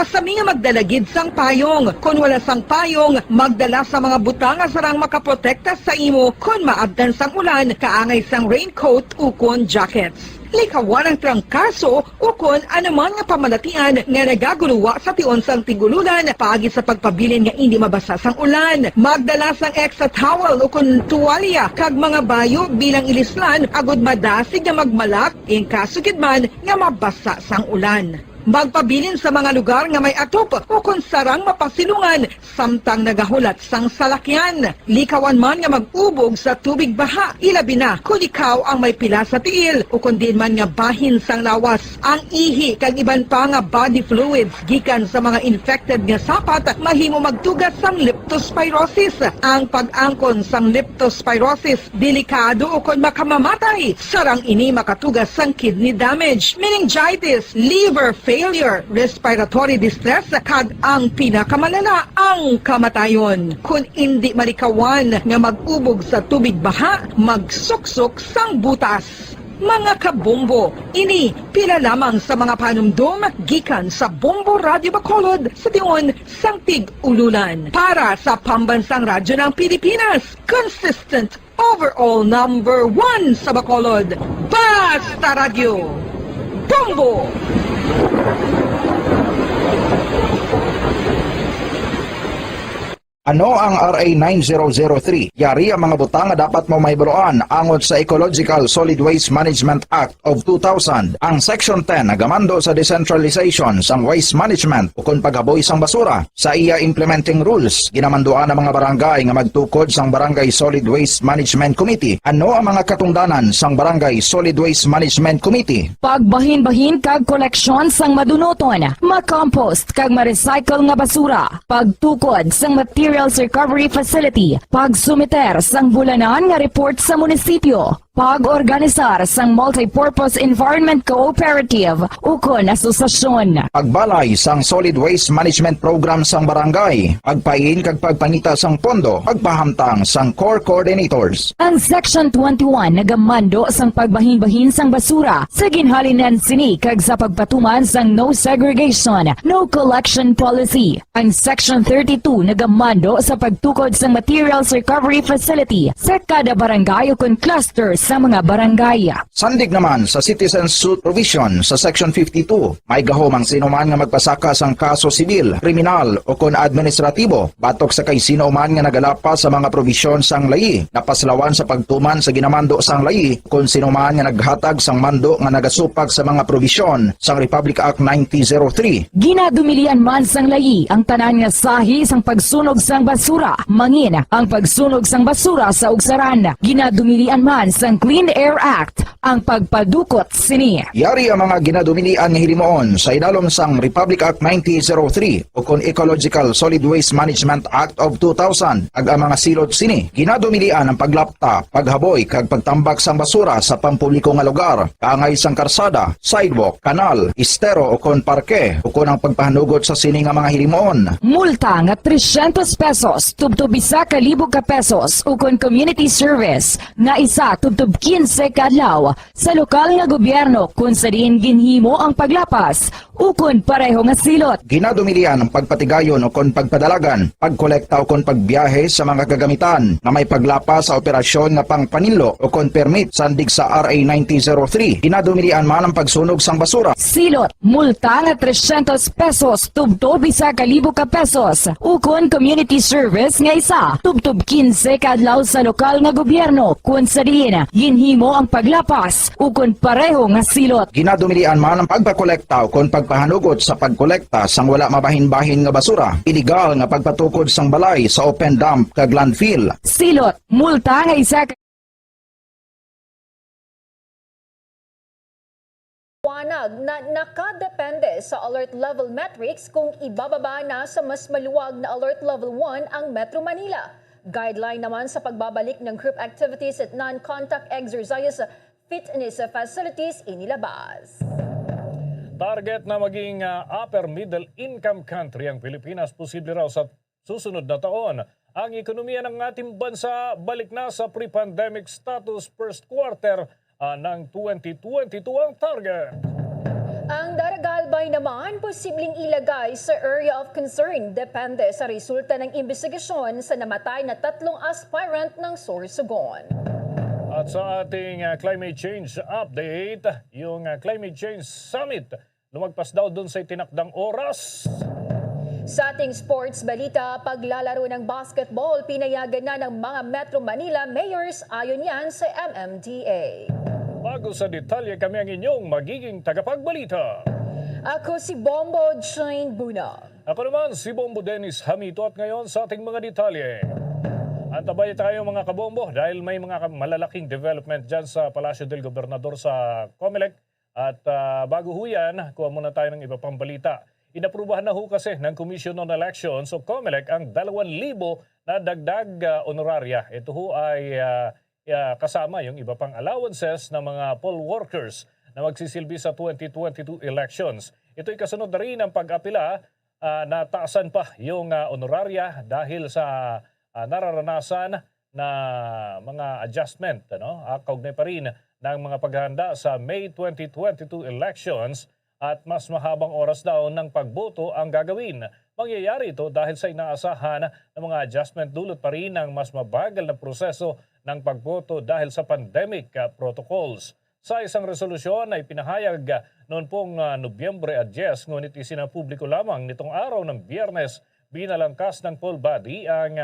Masami nga magdalagid sang payong. Kung wala sang payong, magdala sa mga butang asarang makaprotekta sa imo kung maabdan sang ulan, kaangay sang raincoat ukon jackets. Likawan ang trangkaso o kung anuman nga pamalatian nga nagaguluwa sa tion sang tigululan paagi sa pagpabilin nga hindi mabasa sang ulan. Magdala sang extra towel o kung tuwalya kag mga bayo bilang ilislan agud madasig nga magmalak in kasugid man nga mabasa sang ulan. Magpabilin sa mga lugar nga may atop o kung sarang mapasilungan samtang nagahulat sang salakyan. Likawan man nga mag-ubog sa tubig baha, ilabi na kung ikaw ang may pila sa tiil o kung din man nga bahin sang lawas. Ang ihi kag iban pa nga body fluids gikan sa mga infected nga sapat mahimo magtugas sang leptospirosis. Ang pag-angkon sang leptospirosis delikado o kung makamamatay. Sarang ini makatugas sang kidney damage, meningitis, liver failure, respiratory distress, kag ang pinakamalala, ang kamatayon. Kung hindi malikawan nga mag-ubog sa tubig baha, magsuksok sang butas. Mga kabombo, ini pila lamang sa mga panumdum gikan sa Bombo Radio Bacolod sa tion sang Tig-Ululan. Para sa Pambansang Radyo ng Pilipinas, consistent overall number 1 sa Bacolod, Basta Radio, Bombo! Ano ang RA 9003? Yari ang mga butang nga dapat mo mahibaluan angod sa Ecological Solid Waste Management Act of 2000. Ang Section 10 nagamando sa decentralization sang waste management o kung paghaboy sang basura. Sa iya implementing rules, ginamanduan ang mga barangay nga magtukod sang Barangay Solid Waste Management Committee. Ano ang mga katungdanan sang Barangay Solid Waste Management Committee? Pagbahin-bahin kag koleksyon sang madunoton, ma-compost kag ma-recycle nga basura, pagtukod sang materials recovery facility, pagsumiter sang bulanan nga report sa munisipyo, pag-organisar sang multi-purpose environment cooperative ukon asosasyon. Pagbalay sang solid waste management program sang barangay, pagpain kag pagpangita sang pondo, pagpahamtang sang core coordinators. Ang Section 21 nagamando sang pagbahin-bahin sang basura sa ginhalinan sini kag sa pagpatuman sang no segregation, no collection policy. Ang Section 32 nagamando sa pagtukod sang materials recovery facility sa kada barangay ukon cluster sa mga barangay. Sandig naman sa citizen suit provision sa Section 52, may gahom ang sino man nga magpasaka sang kaso sibil, kriminal o kon administratibo batok sa kay sino man nga nagalapa sa mga provision sang layi, napaslawan sa pagtuman sa ginamando sang layi kung sino man nga naghatag sang mando nga nagasupag sa mga provision sang Republic Act 9003. Ginadumilian man sang layi ang tanan nga sahi sang pagsunog sang basura, mangin ang pagsunog sang basura sa ugsaran. Ginadumilian man sang Clean Air Act ang pagpadukot sini. Yari ang mga ginadumilian nga hilimoon sa idalom sang Republic Act 9003 o kon Ecological Solid Waste Management Act of 2000 ag ang mga silot sini. Ginadumilian ang paglapta, paghaboy kag pagtambak sang basura sa pampubliko nga lugar, kaangay sang karsada, sidewalk, kanal, estero o kon parke o kon ang pagpahanugot sa sini nga mga hilimoon. Multa nga 300 pesos tubtob 1,000 ka pesos ukon community service nga isa tubtob 15 kadlaw sa lokal nga gobyerno kung sa diin ginhimo ang paglapas ukon pareho nga silot. Ginadumilian ang pagpatigayon o kon pagpadalagan, pagkolekta o kon pagbiyahe sa mga kagamitan na may paglapas sa operasyon nga pangpanilo o kon permit sandig sa RA 9003. Ginadumilian man ang pagsunog sang basura. Silot, multa nga 300 pesos tubtob 1,000 ka pesos ukon community service nga isa tubtob 15 kadlaw sa lokal nga gobyerno kung sa diin ginhimo ang paglapas ukon pareho nga silot. Ginadumilian man ang pagpakolekta o kon pagpahanugot sa pagkolekta sang wala mabahin-bahin nga basura. Illegal nga pagpatukod sang balay sa open dump kag landfill. Silot, multa nga isa Wanag na nakadepende sa alert level metrics kung ibababa na sa mas maluwag na alert level 1 ang Metro Manila. Guideline naman sa pagbabalik ng group activities at non-contact exercise fitness facilities inilabas. Target na maging upper middle income country ang Pilipinas posible raw sa susunod na taon. Ang ekonomiya ng ating bansa balik na sa pre-pandemic status first quarter ng 2022 ang target. Ang Daragalbay naman posibleng ilagay sa area of concern depende sa resulta ng investigasyon sa namatay na 3 aspirant ng Sorsogon. At sa ating climate change update, yung Climate Change Summit, lumagpas daw dun sa itinakdang oras. Sa ating sports balita, paglalaro ng basketball, pinayagan na ng mga Metro Manila mayors ayon yan sa MMDA. Bago sa detalye, kami ang inyong magiging tagapagbalita. Ako si Bombo Jane Buna. Ako naman si Bombo Dennis Hamito at ngayon sa ating mga detalye. Antabay tayo mga kabombo dahil may mga malalaking development dyan sa Palacio del Gobernador sa Comelec. At bago ho yan, kuha muna tayo ng iba pang balita. Inaprubahan na ho kasi ng Commission on Elections o Comelec ang 2,000 na dagdag honoraria. Ito ho ay kasama yung iba pang allowances ng mga poll workers na magsisilbi sa 2022 elections. Ito'y kasunod na rin ang pag-apila na taasan pa yung honoraria dahil sa nararanasan na mga adjustment, kaugnay pa rin ng mga paghahanda sa May 2022 elections at mas mahabang oras daw ng pagboto ang gagawin. Mangyayari ito dahil sa inaasahan ng mga adjustment dulot pa rin ng mas mabagal na proseso ng pagboto dahil sa pandemic protocols. Sa isang resolusyon ay pinahayag noon pong Nobyembre 10, ngunit isinapubliko lamang nitong araw ng Biyernes binalangkas ng poll body ang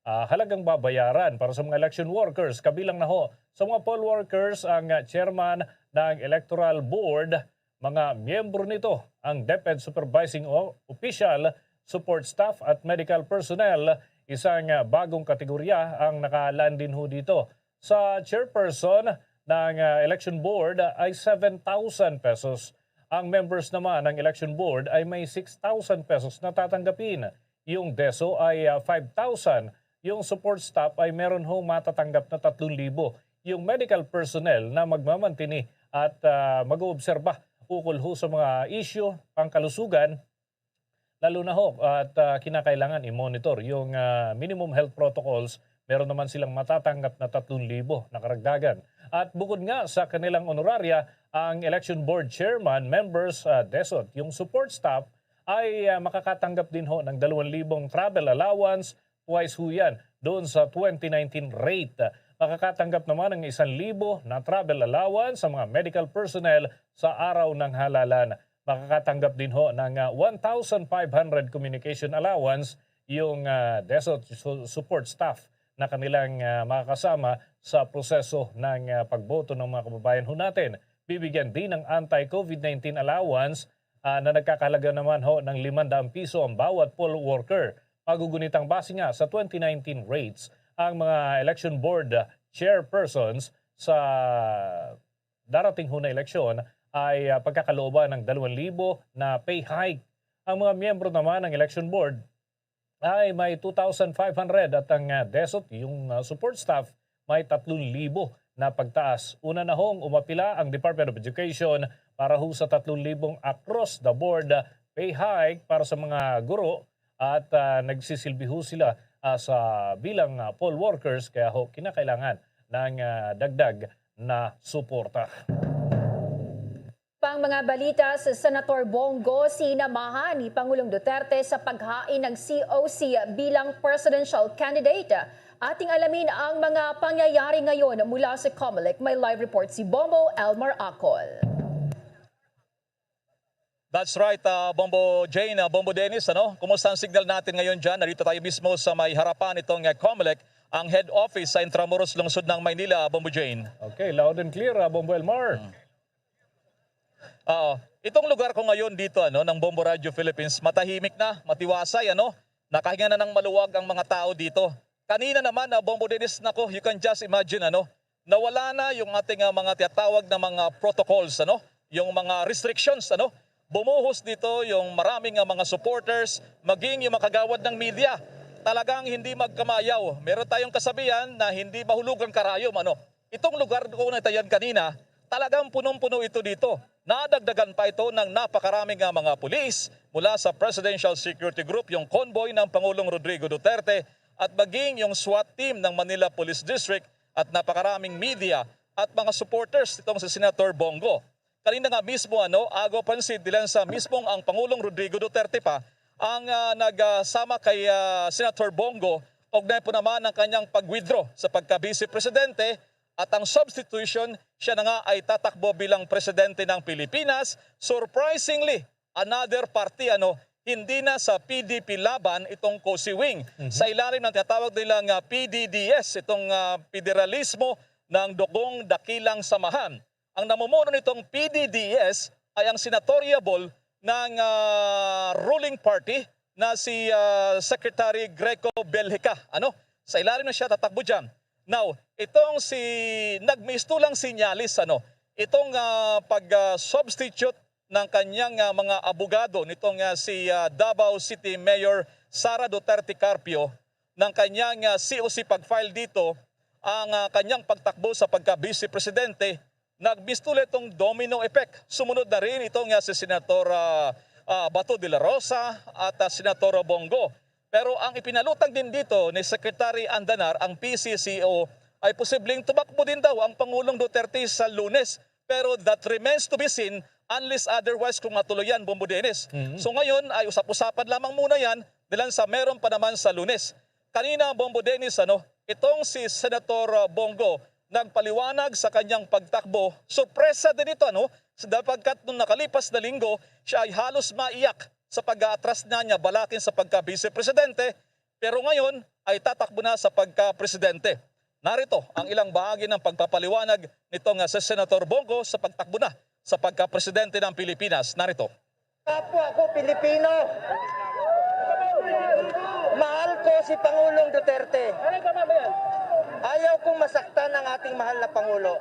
halagang babayaran para sa mga election workers. Kabilang na ho sa mga poll workers ang chairman ng Electoral Board, mga miyembro nito, ang DepEd Supervising Official, support staff at medical personnel. Isang bagong kategorya ang nakalaan din ho dito. Sa chairperson ng election board ay 7,000 pesos. Ang members naman ng election board ay may 6,000 pesos na tatanggapin. Yung DESO ay 5,000. Yung support staff ay meron hong matatanggap na 3,000. Yung medical personnel na magmamantini at mag-oobserba ukol ho sa mga issue, pangkalusugan, lalo na ho at kinakailangan i-monitor yung minimum health protocols, meron naman silang matatanggap na 3,000 na karagdagan. At bukod nga sa kanilang honoraria, ang election board chairman, members, DESOT, yung support staff ay makakatanggap din ho ng 2,000 travel allowance, twice ho yan doon sa 2019 rate. Makakatanggap naman ng 1,000 na travel allowance sa mga medical personnel sa araw ng halalan. Makakatanggap din ho ng 1,500 communication allowance yung DESOT support staff na kanilang makakasama sa proseso ng pagboto ng mga kababayan ho natin. Bibigyan din ng anti-COVID-19 allowance na nagkakahalaga naman ho ng 500 piso ang bawat poll worker. Magugunitang base nga sa 2019 rates ang mga election board chairpersons sa darating ho na eleksyon ay pagkakalooban ng 2,000 na pay hike. Ang mga miyembro naman ng election board ay may 2,500 at ang DESOT, yung support staff, may 3,000 na pagtaas. Una na hong umapila ang Department of Education para ho sa 3,000 across the board pay hike para sa mga guro at nagsisilbi ho sila sa bilang poll workers kaya ho kinakailangan ng dagdag na suporta. Pang mga balita sa Senator Bongo, sinamahan ni Pangulong Duterte sa paghain ng COC bilang presidential candidate. Ating alamin ang mga pangyayari ngayon mula sa Comelec. May live report si Bombo Elmar Acol. That's right, Bombo Jane, Bombo Dennis. Kumusta ang signal natin ngayon dyan? Narito tayo mismo sa may harapan itong Comelec, ang head office sa Intramuros, lungsod ng Maynila, Bombo Jane. Okay, loud and clear, Bombo Elmar. Itong lugar ko ngayon dito ng Bombo Radio Philippines, matahimik na, matiwasay, nakahinga na ng maluwag ang mga tao dito. Kanina naman, Bombo Dennis, you can just imagine, nawala na yung ating mga tiyatawag na mga protocols, yung mga restrictions, bumuhos dito yung maraming mga supporters, maging yung makagawad ng media. Talagang hindi magkamayaw. Meron tayong kasabihan na hindi mahulugang karayom. Itong lugar ko na tayan kanina, talagang punong-puno ito dito. Nadagdagan pa ito ng napakaraming mga pulis mula sa Presidential Security Group, yung convoy ng Pangulong Rodrigo Duterte at maging yung SWAT team ng Manila Police District at napakaraming media at mga supporters itong si Senator Bongo. kanina nga mismo agaw pansin dilan sa mismong ang Pangulong Rodrigo Duterte pa ang nagsama kay Senator Bongo ugnay po naman ang kanyang pag-withdraw sa pagka-vice presidente at ang substitution siya na nga ay tatakbo bilang presidente ng Pilipinas. Surprisingly, another party hindi na sa PDP laban itong Cozy Wing. Sa ilalim ng tinatawag nilang PDDS, itong Federalismo ng Dugong Dakilang Samahan. Ang namumuno nitong PDDS ay ang senatoriable ng ruling party na si Secretary Greco Belhica. Sa ilalim na siya tatakbo dyan. Now, itong nagmistulang sinyalis, itong pag-substitute ng kanyang mga abogado nitong si Davao City Mayor Sara Duterte Carpio ng kanyang COC pag-file dito ang kanyang pagtakbo sa pagka-vice presidente, nagbistula itong domino effect. Sumunod na rin itong si Senator Bato de la Rosa at Senator Bongo. Pero ang ipinalutang din dito ni Secretary Andanar, ang PCCO, ay posibleng tumakbo din daw ang Pangulong Duterte sa Lunes. Pero that remains to be seen unless otherwise kung matuloy yan, Bombo Dennis. So ngayon ay usap-usapan lamang muna yan dahil sa meron pa naman sa Lunes. Kanina, Bombo Dennis, itong si Senator Bongo nagpaliwanag sa kanyang pagtakbo. Sorpresa din ito, sapagkat nung nakalipas na linggo, siya ay halos maiyak sa pag-aatras niya balakin sa pagka-vice presidente, pero ngayon ay tatakbo na sa pagka-presidente. Narito ang ilang bahagi ng pagpapaliwanag nitong si Senator Bongo sa pagtakbo na sa pagka-presidente ng Pilipinas. Narito. Kapwa ko Pilipino. Mahal ko si Pangulong Duterte. Ayaw kong masaktan ang ating mahal na Pangulo.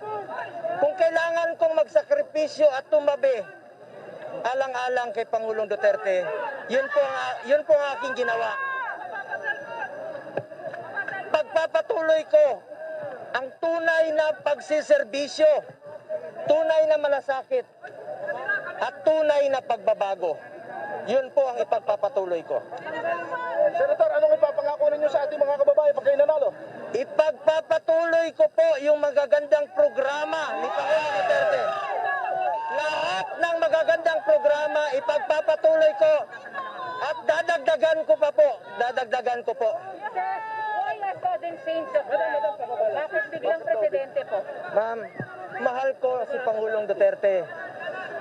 Kung kailangan kong magsakripisyo at tumabi, alang-alang kay Pangulong Duterte, yun po ang aking ginawa. Pagpapatuloy ko ang tunay na pagsiserbisyo, tunay na malasakit, at tunay na pagbabago. Yun po ang ipagpapatuloy ko. Senator, anong ipapangako ninyo sa ating mga kababayan pag kayo nanalo? Ipagpapatuloy ko po yung magagandang programa ni Pangulong Duterte. Lahat ng magagandang programa, ipagpapatuloy ko at dadagdagan ko pa po. Dadagdagan ko po. Why a sudden change of plan? Bakit biglang presidente po? Ma'am, mahal ko si Pangulong Duterte.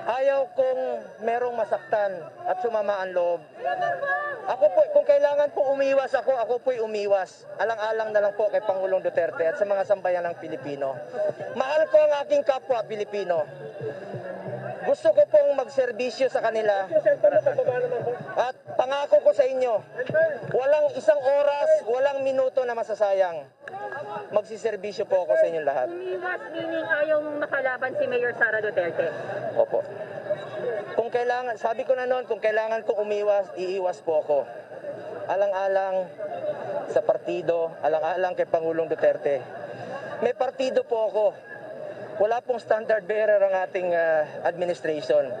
Ayaw kong merong masaktan at sumama ang loob. Ako po, kung kailangan po umiwas ako po'y umiwas. Alang-alang na lang po kay Pangulong Duterte at sa mga sambayan ng Pilipino. Mahal ko ang aking kapwa Pilipino. Gusto ko pong magserbisyo sa kanila. At pangako ko sa inyo, walang isang oras, walang minuto na masasayang. Magsiserbisyo po ako sa inyong lahat. Umiwas meaning ayaw mong makalaban si Mayor Sara Duterte? Opo. Kung kailangan, sabi ko na noon, kung kailangan kong umiwas, iiwas po ako. Alang-alang sa partido, alang-alang kay Pangulong Duterte. May partido po ako. Wala pong standard bearer ang ating administration.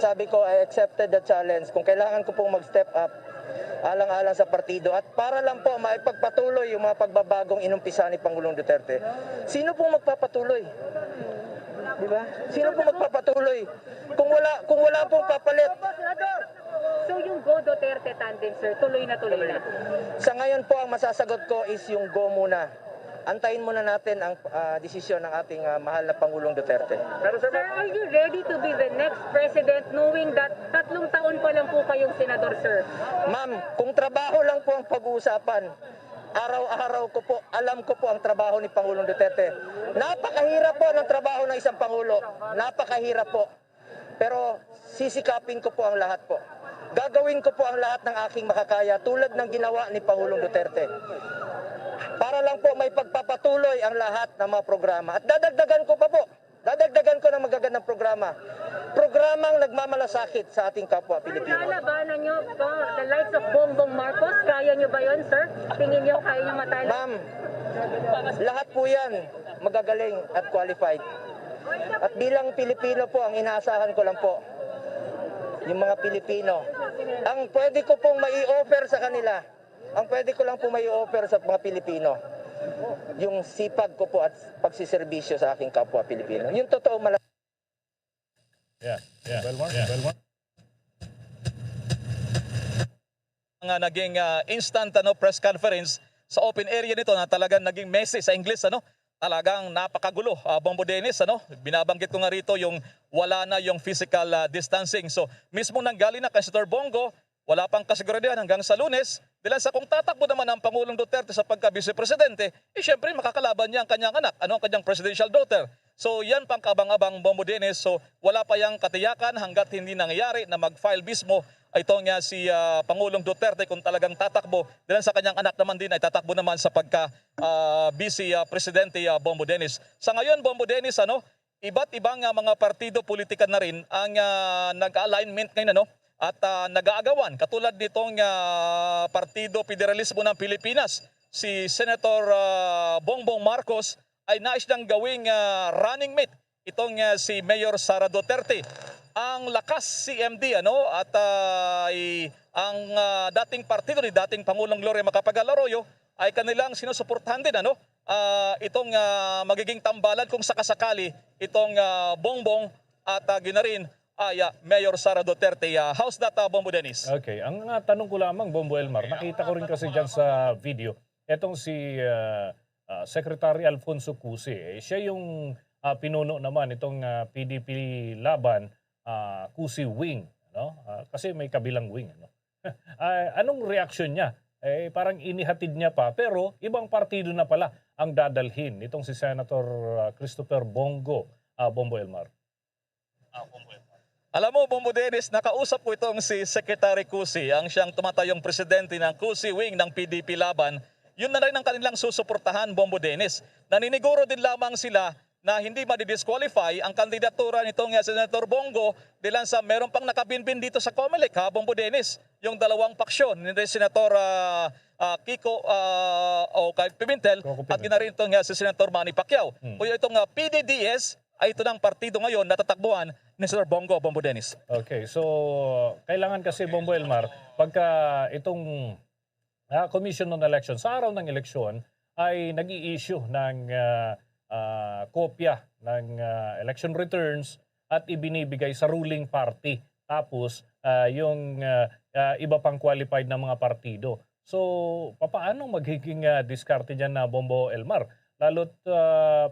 Sabi ko, I accepted the challenge. Kung kailangan ko pong mag-step up, alang-alang sa partido. At para lang po maipagpatuloy yung mga pagbabagong inumpisa ni Pangulong Duterte. Sino pong magpapatuloy? Diba? Sino pong magpapatuloy? Kung wala pong papalit. So yung Go Duterte tandem, sir, tuloy na tuloy na? Sa ngayon po, ang masasagot ko is yung go muna. Antayin muna natin ang desisyon ng ating mahal na Pangulong Duterte. Sir, are you ready to be the next president knowing that 3 taon pa lang po kayong senador, sir? Ma'am, kung trabaho lang po ang pag-uusapan, araw-araw ko po, alam ko po ang trabaho ni Pangulong Duterte. Napakahirap po ng trabaho ng isang Pangulo. Napakahirap po. Pero sisikapin ko po ang lahat po. Gagawin ko po ang lahat ng aking makakaya tulad ng ginawa ni Pangulong Duterte. Para lang po may pagpapatuloy ang lahat ng mga programa. At dadagdagan ko pa po. Dadagdagan ko ng magagandang programa. Programang nagmamalasakit sa ating kapwa Pilipino. Lalabanan nyo po the likes of Bongbong Marcos. Kaya nyo ba yun, sir? Tingin nyo kaya nyo matalo? Ma'am, lahat po yan magagaling at qualified. At bilang Pilipino po, ang inaasahan ko lang po, yung mga Pilipino, ang pwede ko pong mai-offer sa kanila, ang pwede ko lang po mai-offer sa mga Pilipino, yung sipag ko po at pagsiservisyo sa aking kapwa Pilipino. Yung totoo Belmar. Nga naging instant press conference sa open area nito na talagang naging messy sa English, talagang napakagulo. Bombo Dennis, binabanggit ko nga rito yung wala na yung physical distancing. So mismo nanggaling na kay Senator Bongo, wala pang kasiguraduhan hanggang sa Lunes. Dahil sa kung tatakbo naman ang Pangulong Duterte sa pagka-vice-presidente, syempre makakalaban niya ang kanyang anak, ang kanyang presidential daughter. So yan pang kabang-abang Bombo Dennis. So wala pa yang katiyakan hanggat hindi nangyayari na mag-file mismo itong si Pangulong Duterte kung talagang tatakbo. Dahil sa kanyang anak naman din ay tatakbo naman sa pagka-vice presidente Bombo Dennis. Sa ngayon Bombo Dennis, iba't ibang mga partido politika na rin ang nag-alignment ngayon, at nag-aagawan. Katulad nitong Partido Federalismo ng Pilipinas, si Senator Bongbong Marcos ay nais niyang gawing running mate itong si Mayor Sara Duterte. Ang Lakas CMD at ang dating partido ni dating Pangulong Gloria Macapagal Arroyo ay kanilang sinusuportahan din itong magiging tambalan kung sakasakali itong Bongbong at ginarin ay Mayor Sara Duterte. How's that, Bombo Dennis? Okay, ang tanong ko lamang, Bombo Elmar, nakita ko rin kasi dyan sa video, etong si Secretary Alfonso Cusi, siya yung pinuno naman itong PDP laban, Cusi wing, kasi may kabilang wing. Anong reaction niya? Parang inihatid niya pa, pero ibang partido na pala ang dadalhin itong si Senator Christopher Bongo, Bombo Elmar. Alam mo, Bombo Dennis, nakausap ko itong si Secretary Cusi, ang siyang tumatayong presidente ng Cusi wing ng PDP laban. Yun na rin ang kanilang susuportahan, Bombo Dennis. Naniniguro din lamang sila na hindi madidisqualify ang kandidatura nitong Senator Bongo dahil sa meron pang nakabinbin dito sa COMELEC, Bombo Dennis, yung dalawang paksyon ni Senator Kiko Pimentel at ginarin itong si Senator Manny Pacquiao. O itong PDDS ay ito ng partido ngayon na tatakbuhan ni Senator Bongo, Bombo Dennis. Okay, so kailangan kasi, Bombo Elmar, pagka itong Commission on Election, sa araw ng eleksyon, ay nag-i-issue ng kopya ng election returns at ibinibigay sa ruling party. Tapos yung iba pang qualified na mga partido. So paano magiging diskarte dyan na, Bombo Elmar? Lalo't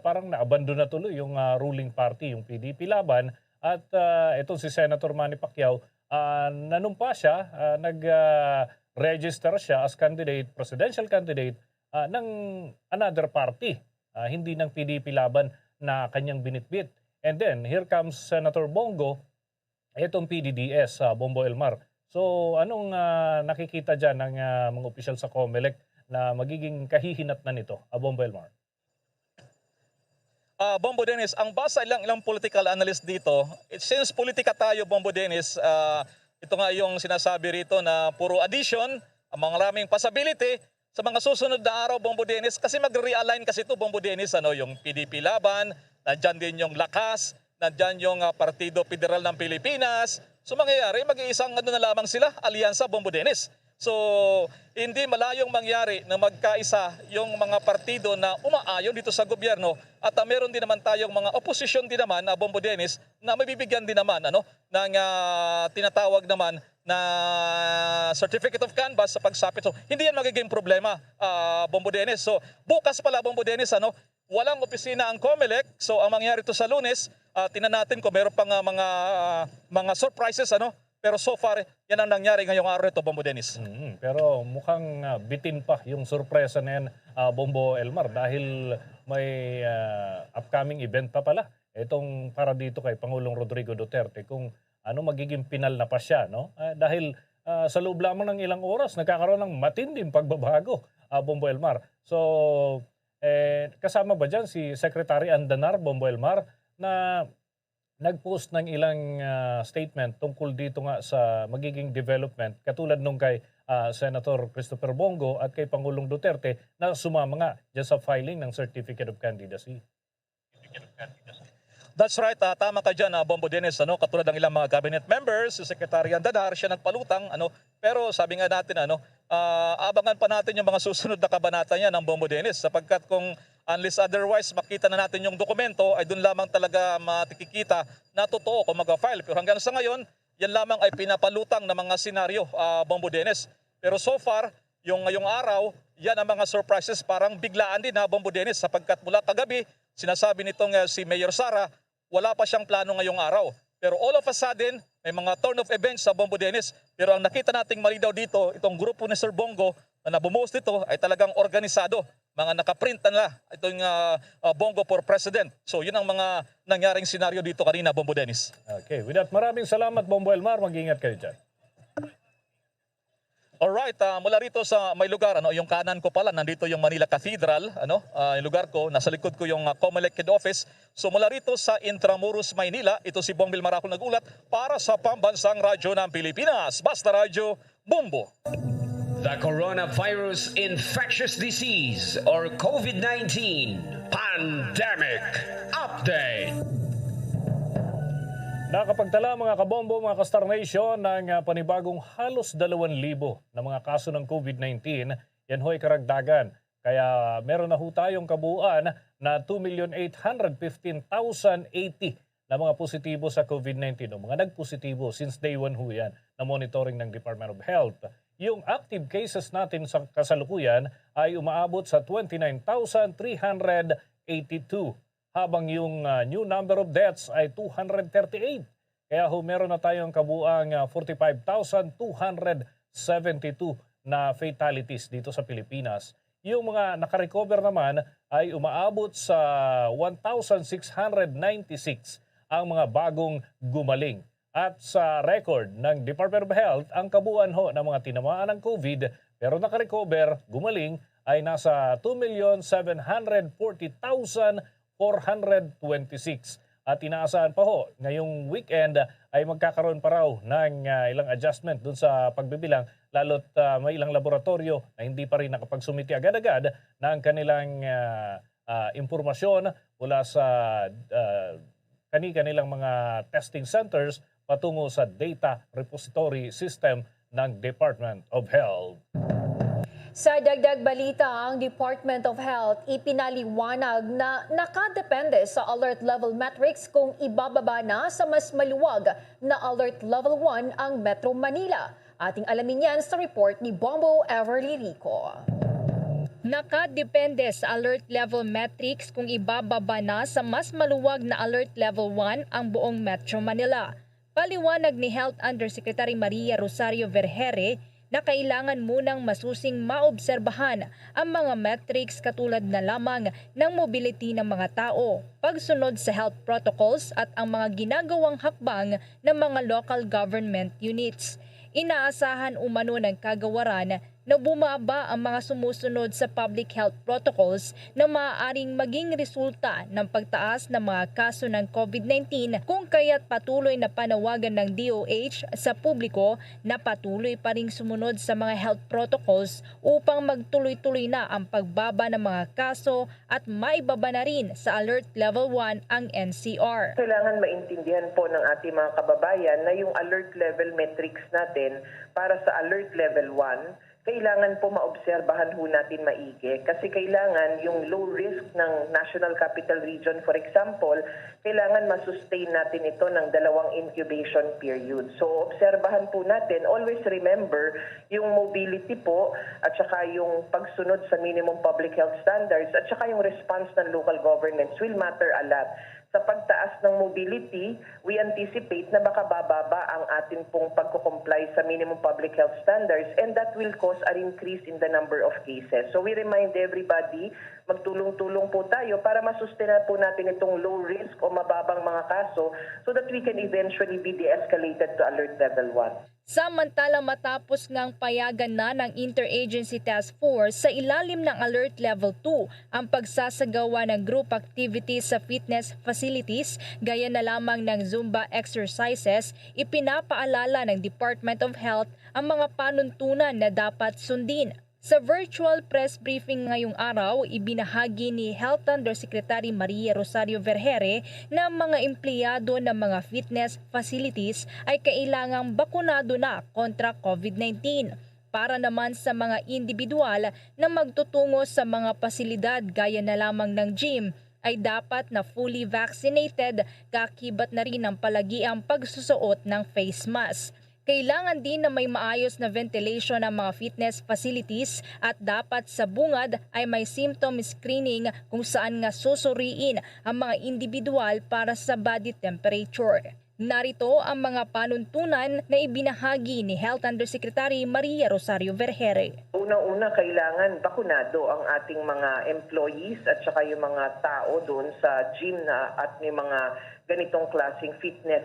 parang naabandon na tuloy yung ruling party, yung PDP laban, at itong si Senator Manny Pacquiao, nanumpa siya, nag-register siya as candidate, presidential candidate ng another party. Hindi ng PDP laban na kanyang binitbit. And then, here comes Senator Bongo, itong PDDS, Bombo Elmar. So, anong nakikita dyan ng mga opisyal sa COMELEC na magiging kahihinat na nito, Bombo Elmar? Bombo Dennis, ang basa ilang political analyst dito, since politika tayo, Bombo Dennis, ito nga yung sinasabi rito na puro addition, ang mga maraming possibility, sa mga susunod na araw, Bombo Dennis, kasi mag-realign kasi ito, Bombo Dennis, yung PDP laban, nandyan din yung Lakas, nandyan yung Partido Federal ng Pilipinas. So mangyayari, mag-iisang na lamang sila, alyansa, Bombo Dennis. So hindi malayong mangyari na magkaisa yung mga partido na umaayon dito sa gobyerno at meron din naman tayong mga opposition din naman, Bombo Dennis, na mabibigyan din naman ng tinatawag naman na certificate of canvass sa pagsapit. So hindi yan magiging problema, Bombo Dennis. So bukas pala, Bombo Dennis, walang opisina ang COMELEC. So ang mangyari ito sa Lunes, tinan natin kung meron pang mga surprises, pero so far, yan ang nangyari ngayong araw ito, Bombo Dennis. Pero mukhang bitin pa yung sorpresa na yan, Bombo Elmar, dahil may upcoming event pa pala. Itong para dito kay Pangulong Rodrigo Duterte, kung magiging pinal na pa siya. Dahil sa loob lamang ng ilang oras, nagkakaroon ng matinding pagbabago, Bombo Elmar. So, kasama ba dyan si Secretary Andanar, Bombo Elmar, na nag-post ng ilang statement tungkol dito nga sa magiging development katulad nung kay Senator Christopher Bongo at kay Pangulong Duterte na sumama nga dyan sa filing ng Certificate of Candidacy. That's right, tama ka dyan, Bombo Dennis, katulad ng ilang mga cabinet members, si Secretary Andanar, siya nagpalutang, pero sabi nga natin, abangan pa natin yung mga susunod na kabanata niya ng Bombo Dennis sapagkat kung Unless otherwise makita na natin yung dokumento, ay doon lamang talaga matikikita na totoo kung mag-file. Pero hanggang sa ngayon, yan lamang ay pinapalutang na mga senaryo, Bombo Dennis. Pero so far, yung ngayong araw, yan ang mga surprises, parang biglaan din na Bombo Dennis, sapagkat mula kagabi, sinasabi nitong si Mayor Sara, wala pa siyang plano ngayong araw. Pero all of a sudden, may mga turn of events sa Bombo Dennis. Pero ang nakita nating malinaw dito, itong grupo ni Sir Bongo na bumuhos dito ay talagang organisado. Mga nakaprint na itong Bongo for President. So yun ang mga nangyaring senaryo dito kanina, Bombo Dennis. Okay, with that, maraming salamat, Bombo Elmar. Mag-ingat kayo dyan. Alright, mula rito sa may lugar, yung kanan ko pala, nandito yung Manila Cathedral, yung lugar ko, nasa likod ko yung Comelec Head Office. So mula rito sa Intramuros, Maynila, ito si Bong Vilmar ako nagulat para sa Pambansang Radyo ng Pilipinas. Basta Radyo, Bombo. The coronavirus infectious disease or COVID-19 pandemic update. Nakapagtala mga kabombo, mga ka-Star Nation ng panibagong halos 2,000 na mga kaso ng COVID-19. Yan ho'y karagdagan. Kaya meron na ho tayong kabuuan na 2,815,080 na mga positibo sa COVID-19 o mga nagpositibo since day 1 ho yan na monitoring ng Department of Health. Yung active cases natin sa kasalukuyan ay umaabot sa 29,382 habang yung new number of deaths ay 238. Kaya ho meron na tayong kabuang 45,272 na fatalities dito sa Pilipinas. Yung mga nakarecover naman ay umaabot sa 1,696 ang mga bagong gumaling. At sa record ng Department of Health, ang kabuuan ho ng mga tinamaan ng COVID pero nakarecover, gumaling, ay nasa 2,740,426. At inaasahan pa ho, ngayong weekend ay magkakaroon pa raw ng ilang adjustment dun sa pagbibilang, lalo't may ilang laboratorio na hindi pa rin nakapagsumiti agad-agad ng kanilang impormasyon mula sa kanilang mga testing centers patungo sa data repository system ng Department of Health. Sa dagdag balita, ang Department of Health ipinaliwanag na nakadepende sa alert level metrics kung ibababa na sa mas maluwag na alert level 1 ang Metro Manila. Ating alamin yan sa report ni Bombo Everly Rico. Nakadepende sa alert level metrics kung ibababa na sa mas maluwag na alert level 1 ang buong Metro Manila. Paliwanag ni Health Undersecretary Maria Rosario Vergere na kailangan munang masusing maobserbahan ang mga metrics katulad na lamang ng mobility ng mga tao, pagsunod sa health protocols at ang mga ginagawang hakbang ng mga local government units. Inaasahan umano ng kagawaran na bumaba ang mga sumusunod sa public health protocols na maaaring maging resulta ng pagtaas ng mga kaso ng COVID-19 kung kaya't patuloy na panawagan ng DOH sa publiko na patuloy pa ring sumunod sa mga health protocols upang magtuloy-tuloy na ang pagbaba ng mga kaso at maibaba na rin sa alert level 1 ang NCR. Kailangan maintindihan po ng ating mga kababayan na yung alert level metrics natin para sa alert level 1, kailangan po maobserbahan ho natin maigi kasi kailangan yung low risk ng National Capital Region, for example, kailangan masustain natin ito ng 2 incubation period. So obserbahan po natin, always remember yung mobility po at saka yung pagsunod sa minimum public health standards at saka yung response ng local governments will matter a lot. Sa pagtaas ng mobility, we anticipate na baka bababa ang atin pong pagko-comply sa minimum public health standards and that will cause an increase in the number of cases. So we remind everybody, magtulong-tulong po tayo para masustain po natin itong low risk o mababang mga kaso so that we can eventually be de-escalated to alert level 1. Samantalang matapos ngang payagan na ng Interagency Task Force sa ilalim ng Alert Level 2 ang pagsasagawa ng group activities sa fitness facilities gaya na lamang ng Zumba exercises, ipinapaalala ng Department of Health ang mga panuntunan na dapat sundin. Sa virtual press briefing ngayong araw, ibinahagi ni Health Undersecretary Maria Rosario Vergere na mga empleyado ng mga fitness facilities ay kailangang bakunado na kontra COVID-19. Para naman sa mga individual na magtutungo sa mga pasilidad gaya na lamang ng gym, ay dapat na fully vaccinated, kakibat na rin ang palagiang pagsusuot ng face mask. Kailangan din na may maayos na ventilation ng mga fitness facilities at dapat sa bungad ay may symptom screening kung saan nga susuriin ang mga individual para sa body temperature. Narito ang mga panuntunan na ibinahagi ni Health Undersecretary Maria Rosario Vergere. Unang-una, kailangan bakunado ang ating mga employees at saka yung mga tao doon sa gym na at may mga ganitong klaseng fitness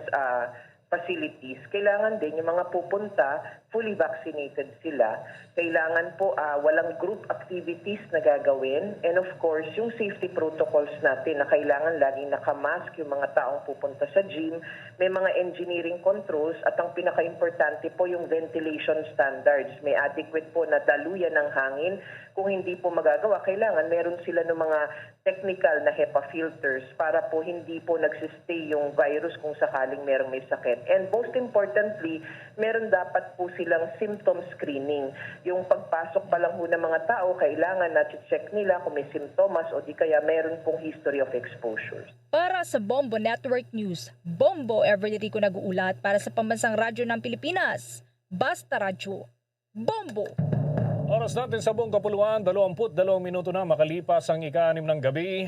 facilities. Kailangan din yung mga pupunta, fully vaccinated sila. Kailangan po walang group activities na gagawin. And of course, yung safety protocols natin na kailangan laging nakamask yung mga taong pupunta sa gym. May mga engineering controls at ang pinaka-importante po yung ventilation standards. May adequate po na daluyan ng hangin. Kung hindi po magagawa, kailangan meron sila ng mga technical na HEPA filters para po hindi po nagsistay yung virus kung sakaling merong may sakit. And most importantly, meron dapat po silang symptom screening. Yung pagpasok pa lang po ng mga tao, kailangan na check nila kung may simptomas o di kaya meron pong history of exposures. Para sa Bombo Network News, Bombo Everly Rico nag-uulat para sa Pambansang Radyo ng Pilipinas. Basta Radyo. Bombo! Oras natin sa buong kapuluan, 22 minuto na makalipas ang ika-6 ng gabi.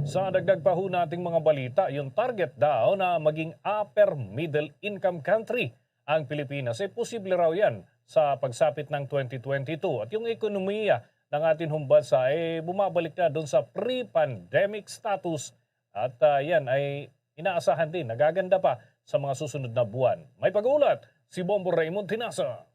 Sa dagdag pa ho nating mga balita, yung target daw na maging upper middle income country ang Pilipinas. Posible raw yan sa pagsapit ng 2022. At yung ekonomiya ng ating bansa ay bumabalik na doon sa pre-pandemic status. At yan ay inaasahan din, nagaganda pa sa mga susunod na buwan. May pag-uulat si Bombo Raymond Tinasa.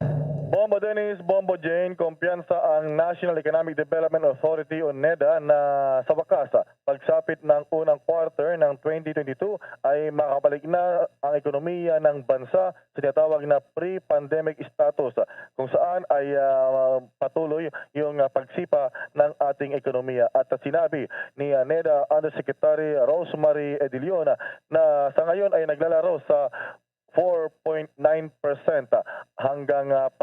Bombo Dennis, Bombo Jane, kumpiyansa ang National Economic Development Authority o NEDA na sa wakas, pagsapit ng unang quarter ng 2022 ay makabalik na ang ekonomiya ng bansa sa tinatawag na pre-pandemic status kung saan ay patuloy yung pagsipa ng ating ekonomiya. At sinabi ni NEDA Undersecretary Rosemary Ediliona na sa ngayon ay naglalaro sa 4.9% hanggang 5%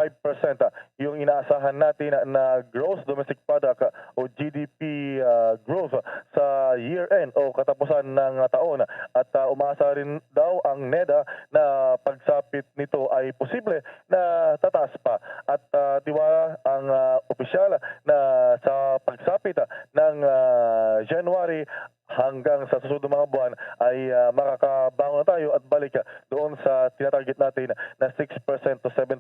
yung inaasahan natin na gross domestic product o GDP growth sa year-end o katapusan ng taon. At umaasa rin daw ang NEDA na pagsapit nito ay posible na tataas pa. At tiwala ang opisyal na sa pagsapit ng January hanggang sa susunod mga buwan ay makakabangon tayo at balik doon sa tinatarget natin na 6% to 7%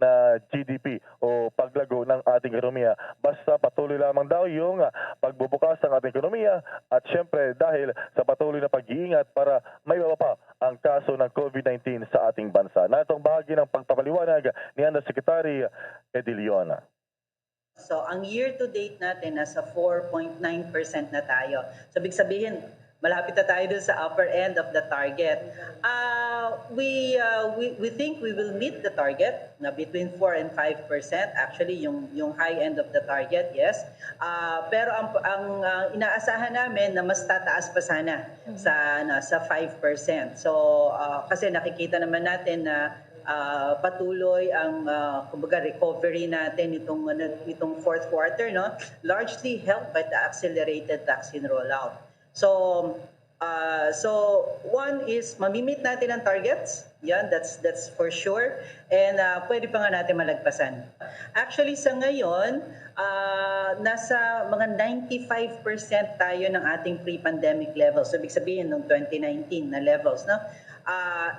na GDP o paglago ng ating ekonomiya. Basta patuloy lamang daw yung pagbubukas ng ating ekonomiya at syempre dahil sa patuloy na pag-iingat para may pa ang kaso ng COVID-19 sa ating bansa. Na itong bahagi ng pagpapaliwanag ni Undersecretary Ediliona. So, ang year-to-date natin, nasa 4.9% na tayo. So, ibig sabihin, malapit na tayo dun sa upper end of the target. We think we will meet the target na between 4 and 5%. Actually, yung high end of the target, yes. Pero ang inaasahan namin na mas tataas pa sana sa 5%. So, kasi nakikita naman natin na patuloy ang kumbaga recovery natin itong fourth quarter, no, largely helped by the accelerated vaccine rollout. So one is mamimit natin ang targets, yan, that's for sure, and pwede pa nga natin malagpasan. Actually sa ngayon nasa mga 95% tayo ng ating pre-pandemic levels. So ibig sabihin ng 2019 na levels, no?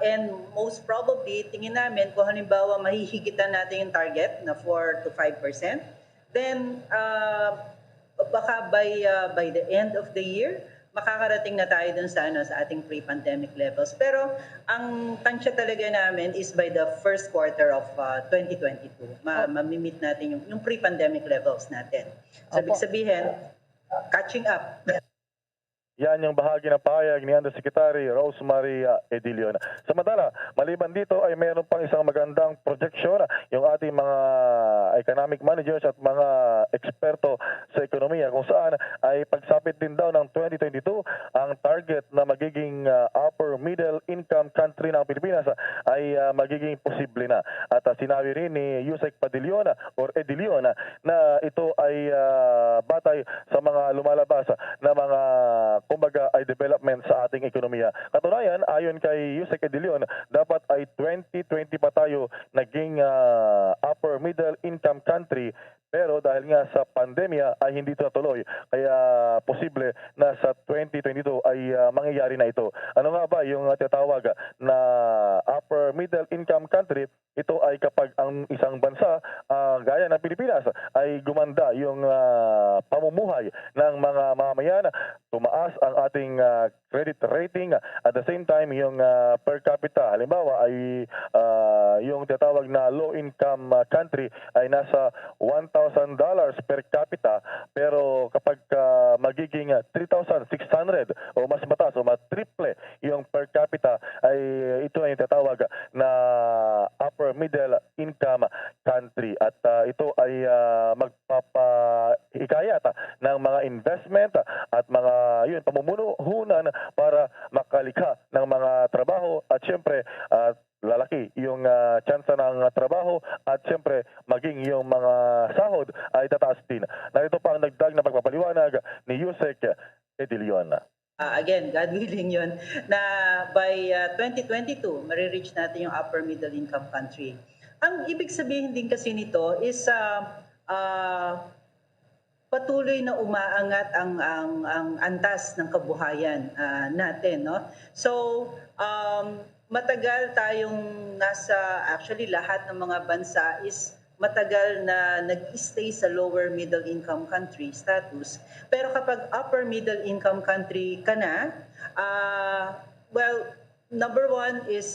And most probably, tingin namin kung halimbawa mahihigitan natin yung target na 4 to 5%, then baka by the end of the year, makakarating na tayo dun sa ating pre-pandemic levels. Pero ang tansya talaga namin is by the first quarter of 2022, mamimit natin yung pre-pandemic levels natin. So ibig sabihin, catching up. Yan yung bahagi ng pahayag ni Undersecretary Rosemary Edilion. Samantala, maliban dito ay mayroon pang isang magandang projection yung ating mga economic managers at mga eksperto sa ekonomiya kung saan ay pagsapit din daw ng 2022 ang target na magiging upper middle income country ng Pilipinas ay magiging posible na. At sinabi rin ni Yusek Padilion or Edilion na ito ay batay sa mga lumalabas na mga kumbaga ay development sa ating ekonomiya. Katunayan, ayon kay Yusek Edilion, dapat ay 2020 pa tayo naging upper middle income country, pero dahil nga sa pandemya ay hindi ito natuloy. Kaya posible na sa 2022 ay mangyayari na ito. Ano nga ba yung tinatawag na upper middle income country? Ito ay kapag ang isang bansa gaya ng Pilipinas ay gumanda yung pamumuhay ng mga mamamayan, tumaas ang ating credit rating, at the same time yung per capita halimbawa ay yung tinatawag na low income country ay nasa $1,000 per capita, pero kapag magiging 3,600 o mas mataas o triple yung per capita ay ito ay tinatawag na upper middle income country, at ito ay magpapahikayat ng mga investment at mga pamumuhunan para makalikha ng mga trabaho, at syempre lalaki yung tsansa ng trabaho, at syempre maging yung mga sahod ay tataas din. Narito pa ang nagdag na pagpapaliwanag ni Yusek Edilion. Again, God willing yun, na by 2022, marireach natin yung upper middle income country. Ang ibig sabihin din kasi nito is patuloy na umaangat ang antas ng kabuhayan natin, no? So, matagal tayong actually lahat ng mga bansa is matagal na nag-stay sa lower middle income country status. Pero kapag upper middle income country ka na, well, number one is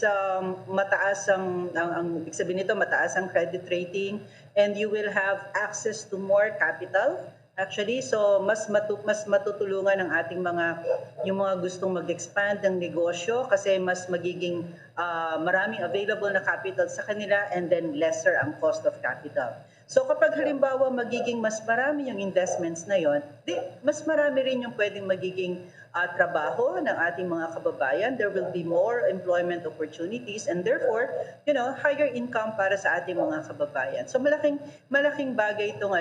mataas ang ibig sabihin nito, mataas ang credit rating, and you will have access to more capital. Actually, so mas matutulungan ng ating yung mga gustong mag-expand ng negosyo, kasi mas magiging maraming available na capital sa kanila, and then lesser ang cost of capital. So kapag halimbawa magiging mas marami yung investments na yon, mas marami rin yung pwedeng magiging trabaho ng ating mga kababayan. There will be more employment opportunities, and therefore, higher income para sa ating mga kababayan. So malaking bagay itong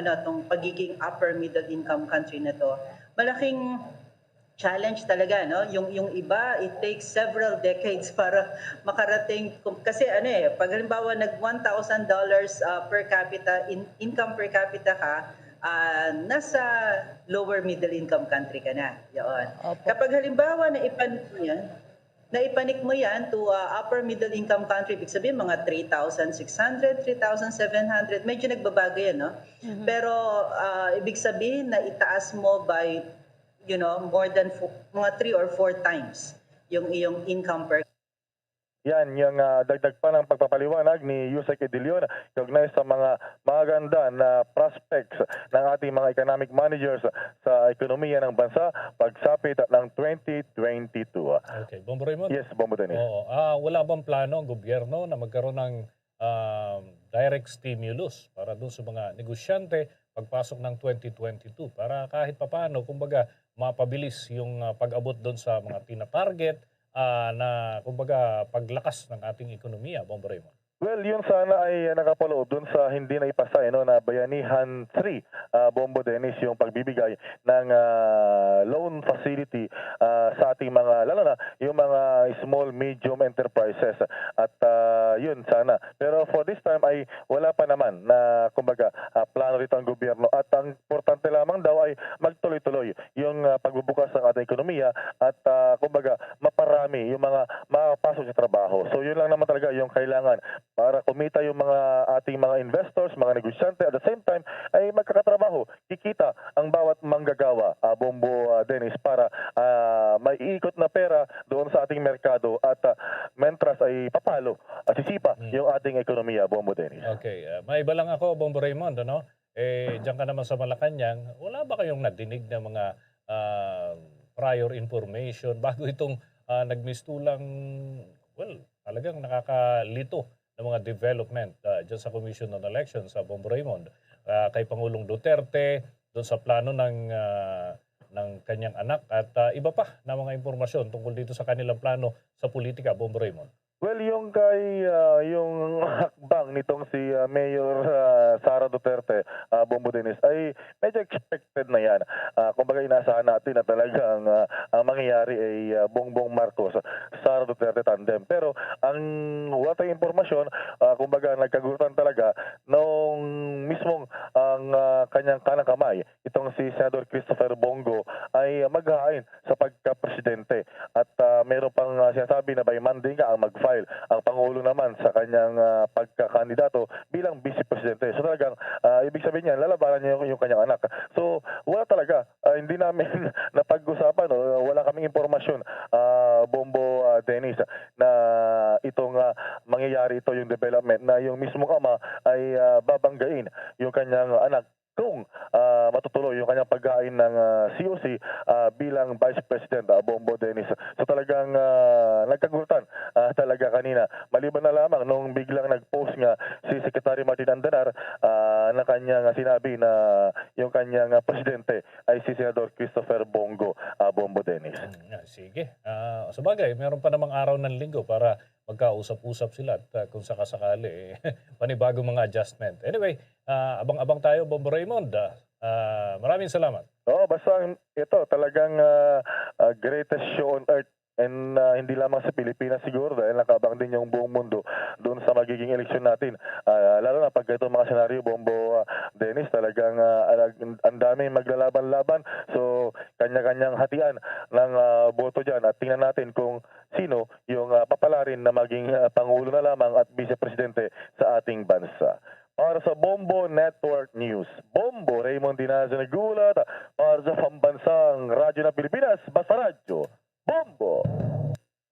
pagiging upper middle income country na to. Malaking challenge talaga, no? Yung iba, it takes several decades para makarating, kasi pag halimbawa nag $1,000 per capita income per capita ka, nasa lower middle income country ka na. Yun. Kapag halimbawa naipanik mo yan to upper middle income country, ibig sabihin mga 3,600, 3,700, medyo nagbabago yan, no? Pero ibig sabihin na itaas mo by more than mga 3 or 4 times yung iyong income per. Yan yung dagdag pa ng pagpapaliwanag ni Yusek Edilion kaugnay sa mga maganda na prospects ng ating mga economic managers sa ekonomiya ng bansa pagsapit ng 2022. Okay, Bombo Raymond? Yes, Bombo Dennis. Oo. Wala bang plano ang gobyerno na magkaroon ng direct stimulus para doon sa mga negosyante pagpasok ng 2022 para kahit papano, kumbaga, mapabilis yung pag-abot doon sa mga tina-target na kumbaga paglakas ng ating ekonomiya, Bombo Raymond? Well, yun sana ay nakapaloob dun sa hindi na ipasa na Bayanihan 3, Bombo Dennis, yung pagbibigay ng loan facility sa ating mga, lalo na yung mga small, medium enterprises. At yun sana. Pero for this time ay wala pa naman na kumbaga plano rito ang gobyerno. At ang importante lamang daw ay magtuloy-tuloy yung pagbubukas ng ating ekonomiya at kumbaga maparami yung mga makapasok sa trabaho. So yun lang naman talaga yung kailangan para kumita yung mga ating mga investors, mga negosyante, at the same time ay magkakatrabaho, kikita ang bawat manggagawa, Bombo Dennis, para may ikot na pera doon sa ating merkado at mentras ay papalo at sisipa yung ating ekonomiya, Bombo Dennis. Okay, may iba lang ako, Bombo Raymond, diyan ka naman sa Malacanang, wala ba kayong nadinig na mga prior information bago itong nagmistulang, well, talagang nakakalito ng mga development dyan sa Commission on Elections sa Bombo Raymond. Kay Pangulong Duterte, doon sa plano ng kanyang anak at iba pa na mga impormasyon tungkol dito sa kanilang plano sa politika, Bombo Raymond. Well, yung yung hakbang nitong si Mayor Sara Duterte, Bombo Dennis, ay medyo expected na yan. Kumbaga inaasahan natin na talagang ang mangyayari ay Bongbong Marcos, Sara Duterte tandem. Pero ang wala tayong impormasyon, kumbaga nagkagutan talaga nung mismong ang kanyang kanang kamay, itong si Senador Christopher Bongo ay maghahain sa pagka-presidente. At meron pang sinasabi na by Monday nga ang mag-file ang Pangulo naman sa kanyang pagkakandidato bilang vice-presidente. So talagang ibig sabihin niya, lalabanan niya yung kanyang anak. So wala talaga, hindi namin napag-usapan, wala kaming impormasyon, Bombo Dennis, na itong mangyayari ito yung development na yung mismong ama ay babanggain yung kanyang anak kung matutuloy yung kanyang paghain ng COC bilang Vice President, Bombo Dennis. So talagang nagkagutan talaga kanina. Maliban na lamang nung biglang nag-post nga si Secretary Martin Andanar na kanyang sinabi na yung kanyang presidente ay si Senador Christopher Bongo, Bombo Dennis. Sige. Sabagay, meron pa namang araw ng linggo para magkausap-usap sila at kung sakasakali, panibagong mga adjustment. Anyway, abang-abang tayo, Bombo Raymond. Maraming salamat. Basta ito talagang greatest show on earth. And hindi lamang sa Pilipinas siguro dahil nakabang din yung buong mundo doon sa magiging eleksyon natin. Lalo na pag itong mga senaryo, Bombo Dennis, talagang ang dami maglalaban-laban. So kanya-kanyang hatian ng boto dyan at tingnan natin kung sino yung papalarin na maging Pangulo na lamang at Vice-Presidente sa ating bansa. Para sa Bombo Network News, Bombo Raymond Dinazo nagulat para sa pambansang radyo ng Pilipinas, Basta Radyo, Bombo!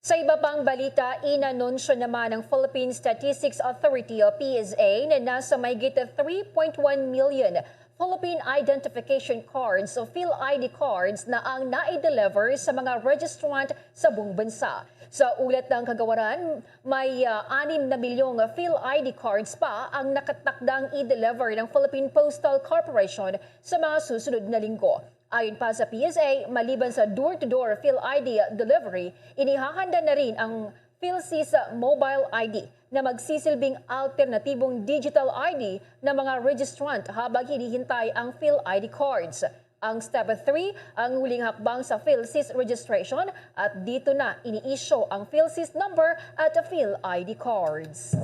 Sa iba pang balita, inanunsyo naman ng Philippine Statistics Authority o PSA na nasa mahigit 3.1 million Philippine Identification Cards o PhilID cards na ang na-deliver sa mga registrant sa buong bansa. Sa ulat ng kagawaran, may 6 na milyong PhilID cards pa ang nakatakdang i-deliver ng Philippine Postal Corporation sa mga susunod na linggo. Ayon pa sa PSA, maliban sa door-to-door PhilID delivery, inihahanda na rin ang PhilSys Mobile ID na magsisilbing alternatibong digital ID ng mga registrant habang hinihintay ang PhilID cards. Ang Step 3, ang huling hakbang sa PhilSys registration at dito na ini-issue ang PhilSys number at PhilID cards.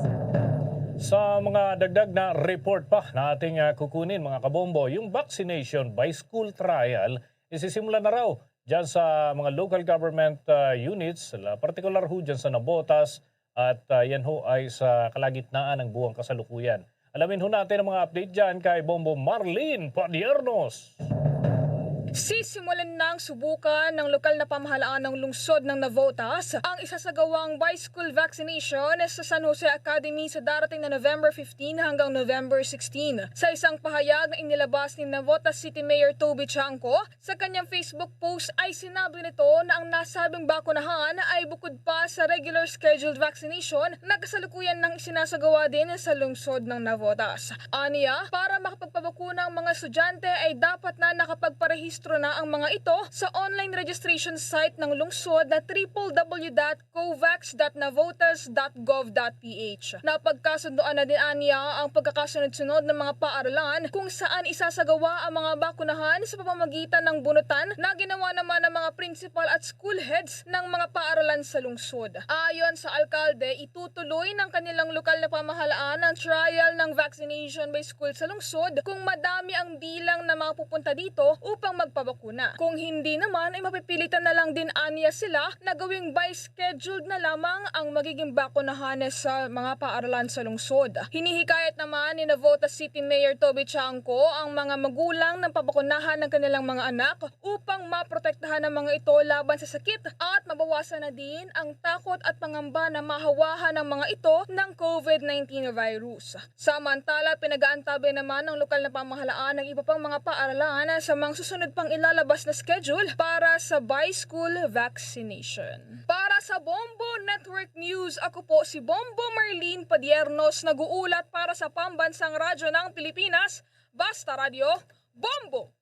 Sa mga dagdag na report pa na ating kukunin mga kabombo, yung vaccination by school trial isisimula na raw dyan sa mga local government units, particular ho dyan sa Navotas at yan ho ay sa kalagitnaan ng buwang kasalukuyan. Alamin ho natin ang mga update dyan kay Bombo Marlene Padiernos. Sisimulan ng subukan ng lokal na pamahalaan ng lungsod ng Navotas ang isasagawang bicycle vaccination sa San Jose Academy sa darating na November 15 hanggang November 16. Sa isang pahayag na inilabas ni Navotas City Mayor Toby Chanco, sa kanyang Facebook post ay sinabi nito na ang nasabing bakunahan ay bukod pa sa regular scheduled vaccination na kasalukuyan ng isinasagawa din sa lungsod ng Navotas. Aniya, para makapagpabakuna ang mga estudyante ay dapat na nakapagparehistro na ang mga ito sa online registration site ng lungsod na www.covax.navotas.gov.ph. Napagkasundoan na din aniya ang pagkakasunod-sunod ng mga paaralan kung saan isasagawa ang mga bakunahan sa pamamagitan ng bunutan na ginawa naman ng mga principal at school heads ng mga paaralan sa lungsod. Ayon sa alkalde, itutuloy ng kanilang lokal na pamahalaan ang trial ng vaccination by school sa lungsod kung madami ang bilang na mga pupunta dito upang magpabakuna. Kung hindi naman ay mapipilitan na lang din aniya sila na gawing by scheduled na lamang ang magiging bakunahan sa mga paaralan sa lungsod. Hinihikayat naman ni Navotas City Mayor Toby Chanco ang mga magulang ng pabakunahan ng kanilang mga anak upang maprotektahan ang mga ito laban sa sakit at mabawasan na din ang takot at pangamba na mahawahan ng mga ito ng COVID-19 virus. Samantala, pinag-aantabi naman ng lokal na pamahalaan ng iba pang mga paaralan sa mga susunod pa pang ilalabas na schedule para sa bi-school vaccination. Para sa Bombo Network News, ako po si Bombo Marlene Padiernos, nag-uulat para sa Pambansang Radyo ng Pilipinas, Basta Radio, Bombo!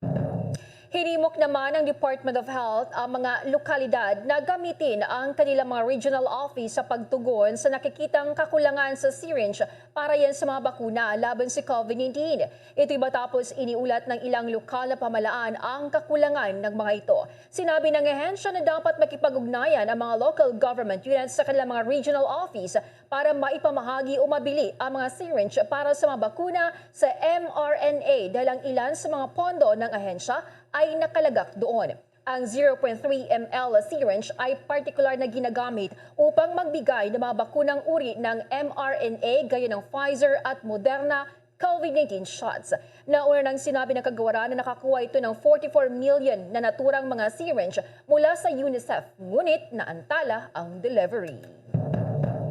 Hinimok naman ng Department of Health ang mga lokalidad na gamitin ang kanilang mga regional office sa pagtugon sa nakikitang kakulangan sa syringe para yan sa mga bakuna laban sa COVID-19. Ito'y matapos iniulat ng ilang lokal na pamalaan ang kakulangan ng mga ito. Sinabi ng ahensya na dapat makipag-ugnayan ang mga local government units sa kanilang mga regional office para maipamahagi o mabili ang mga syringe para sa mga bakuna sa mRNA dahil ang ilan sa mga pondo ng ahensya ay nakalagak doon. Ang 0.3 ml syringe ay partikular na ginagamit upang magbigay ng mga bakunang uri ng mRNA gaya ng Pfizer at Moderna COVID-19 shots. Nauna nang sinabi ng kagawaran na nakakuha ito ng 44 million na naturang mga syringe mula sa UNICEF, ngunit naantala ang delivery.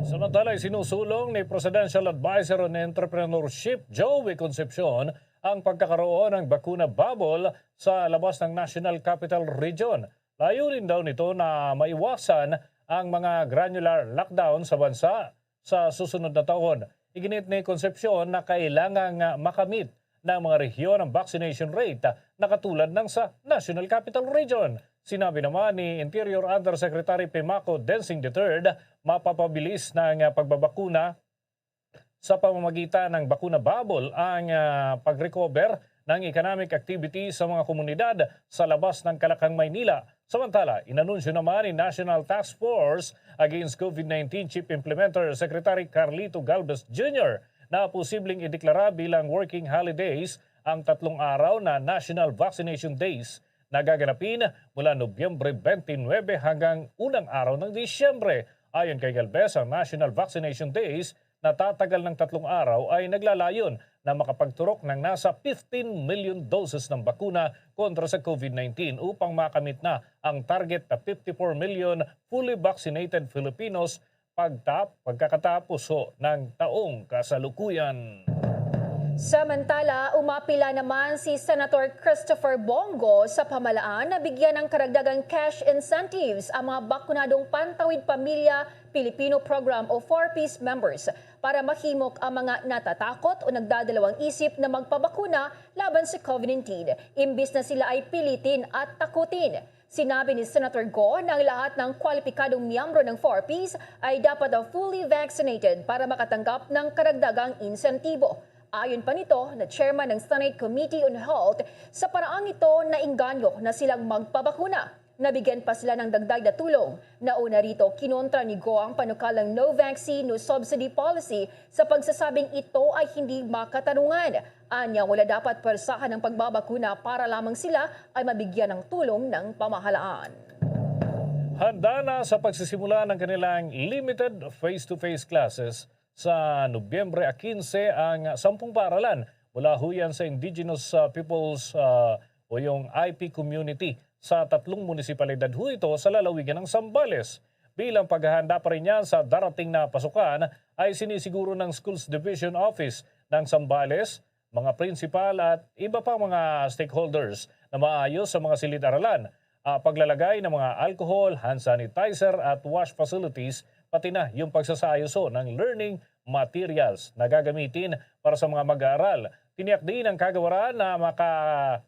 Samantala, sinusulong ni Presidential Advisor on Entrepreneurship, Joey Concepcion, ang pagkakaroon ng bakuna bubble sa labas ng National Capital Region. Layunin daw nito na maiwasan ang mga granular lockdown sa bansa sa susunod na taon. Iginit ni Concepcion na kailangang makamit ng mga rehiyon ang vaccination rate na katulad ng sa National Capital Region. Sinabi naman ni Interior Undersecretary Pimaco Densing III, mapapabilis ng pagbabakuna sa pamamagitan ng bakuna bubble ang pag-recover ng economic activity sa mga komunidad sa labas ng Kalakang, Maynila. Samantala, inanunsyo naman ni National Task Force Against COVID-19 Chief Implementer Secretary Carlito Galvez Jr. na posibleng ideklara bilang working holidays ang 3 araw na National Vaccination Days na gaganapin mula Nobyembre 29 hanggang unang araw ng Disyembre. Ayon kay Galvez, ang National Vaccination Days na tatagal ng 3 araw ay naglalayon na makapagturok ng nasa 15 million doses ng bakuna kontra sa COVID-19 upang makamit na ang target na 54 million fully vaccinated Filipinos pagkakatapos ng taong kasalukuyan. Samantala, umapila naman si Senator Christopher Bongo sa pamalaan na bigyan ng karagdagang cash incentives ang mga bakunadong Pantawid Pamilya Pilipino Program o 4Ps members para mahimok ang mga natatakot o nagdadalawang isip na magpabakuna laban sa COVID-19, imbis na sila ay pilitin at takutin. Sinabi ni Senator Go na ang lahat ng kwalipikadong miyembro ng 4Ps ay dapat fully vaccinated para makatanggap ng karagdagang insentibo. Ayon pa nito na chairman ng Senate Committee on Health, sa paraang ito nainganyo na silang magpabakuna. Nabigyan pa sila ng dagdag na tulong. Nauna rito, kinontra ni Go ang panukalang no vaccine, no subsidy policy sa pagsasabing ito ay hindi makatarungan. Anya, wala dapat persahan ng pagbabakuna para lamang sila ay mabigyan ng tulong ng pamahalaan. Handa na sa pagsisimula ng kanilang limited face-to-face classes sa Nobyembre 15 ang 10 paaralan mula huyan sa Indigenous Peoples o yung IP community sa 3 munisipalidad ho ito sa lalawigan ng Zambales. Bilang paghahanda pa rin yan sa darating na pasukan ay sinisiguro ng Schools Division Office ng Zambales, mga principal at iba pang mga stakeholders na maayos sa mga silid-aralan. Paglalagay ng mga alcohol, hand sanitizer at wash facilities, pati na yung pagsasayoso ng learning materials na gagamitin para sa mga mag-aaral. Tiniyak din ng kagawaran na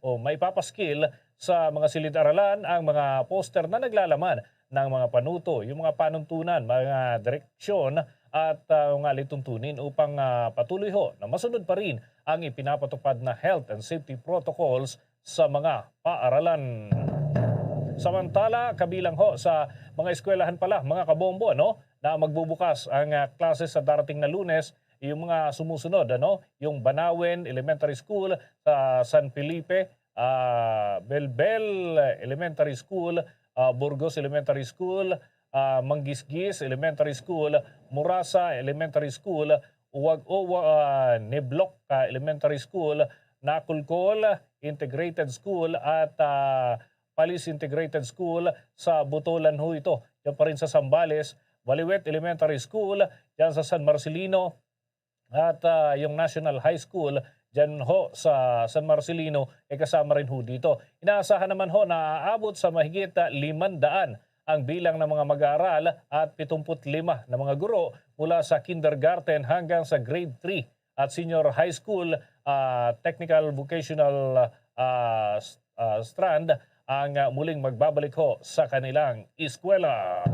maipapaskill sa mga silid-aralan ang mga poster na naglalaman ng mga panuto, yung mga panuntunan, mga direksyon at mga lituntunin upang patuloy na masunod pa rin ang ipinapatupad na health and safety protocols sa mga paaralan. Samantala, kabilang sa mga eskwelahan pala, mga kabombo, na magbubukas ang classes sa darating na Lunes, yung mga sumusunod, yung Banawen Elementary School sa San Felipe, Belbel Elementary School, Burgos Elementary School, Manggisgis Elementary School, Murasa Elementary School, Neblok Elementary School, Nakulkol Integrated School at Palis Integrated School sa Butolan ho ito. Yan pa rin sa Zambales, Baliwet Elementary School, yan sa San Marcelino at yung National High School dyan ho sa San Marcelino kasama rin ho dito. Inaasahan naman ho na aabot sa mahigit 500 ang bilang ng mga mag-aaral at 75 na mga guro mula sa kindergarten hanggang sa grade 3 at senior high school technical vocational strand ang muling magbabalik ho sa kanilang eskwela.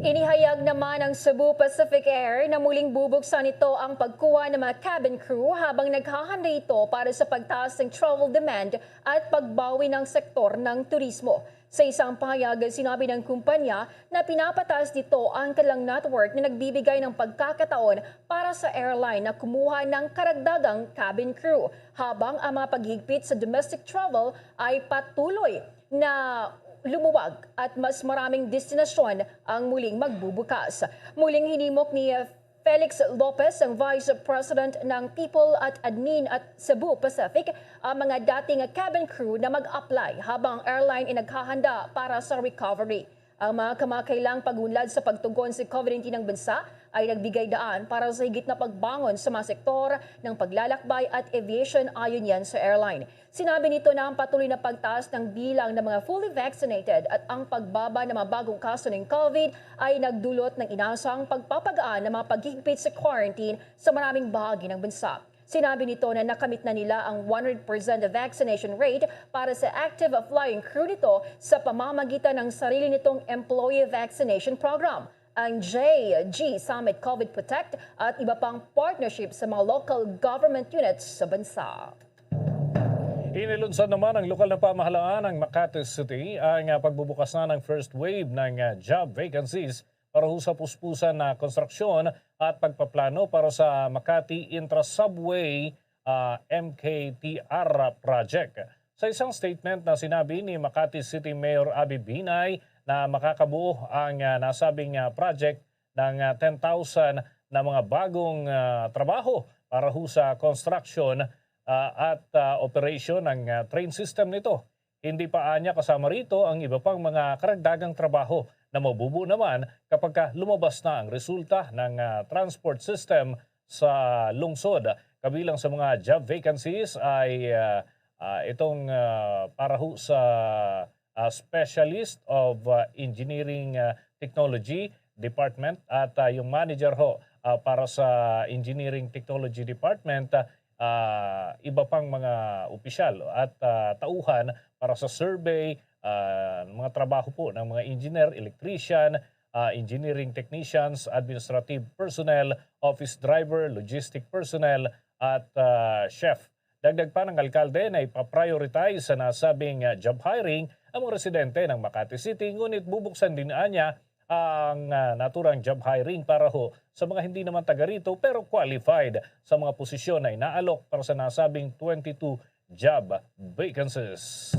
Inihayag naman ng Cebu Pacific Air na muling bubuksan ito ang pagkuha ng mga cabin crew habang naghahanda ito para sa pagtaas ng travel demand at pagbawi ng sektor ng turismo. Sa isang pahayag, sinabi ng kumpanya na pinapataas nito ang kanilang network na nagbibigay ng pagkakataon para sa airline na kumuha ng karagdagang cabin crew, habang ang mga paghigpit sa domestic travel ay patuloy na lumuwag at mas maraming destinasyon ang muling magbubukas. Muling hinimok ni Felix Lopez, ang Vice President ng People at Admin at Cebu Pacific, ang mga dating cabin crew na mag-apply habang airline ay naghahanda para sa recovery. Ang mga kamakailang pagunlad sa pagtugon sa COVID-19 ng bansa ay nagbigay daan para sa higit na pagbangon sa mga sektor ng paglalakbay at aviation, ayon yan sa airline. Sinabi nito na ang patuloy na pagtaas ng bilang ng mga fully vaccinated at ang pagbaba ng mga bagong kaso ng COVID ay nagdulot ng inaasang pagpapagaan ng mga paghihigpit sa quarantine sa maraming bahagi ng bansa. Sinabi nito na nakamit na nila ang 100% vaccination rate para sa active flying crew nito sa pamamagitan ng sarili nitong employee vaccination program, ang JG Summit COVID Protect at iba pang partnership sa mga local government units sa bansa. Inilunsad naman ng lokal na pamahalaan ng Makati City ang pagbubukas na ng first wave ng job vacancies para sa puspusan na konstruksyon at pagpaplano para sa Makati Intra-Subway MKTR project. Sa isang statement na sinabi ni Makati City Mayor Abby Binay na makakabuo ang nasabing project ng 10,000 na mga bagong trabaho para sa construction at operation ng train system nito. Hindi pa anya kasama rito ang iba pang mga karagdagang trabaho na mabubuo naman kapag lumabas na ang resulta ng transport system sa lungsod. Kabilang sa mga job vacancies ay itong para sa Specialist of Engineering Technology Department at yung manager para sa Engineering Technology Department, iba pang mga opisyal at tauhan para sa survey, mga trabaho po ng mga engineer, electrician, engineering technicians, administrative personnel, office driver, logistic personnel at chef. Dagdag pa ng alkalde na ipaprioritize sa nasabing job hiring ang mga residente ng Makati City, ngunit bubuksan din niya ang naturang job hiring para sa mga hindi naman taga rito pero qualified sa mga posisyon na inaalok para sa nasabing 22 job vacancies.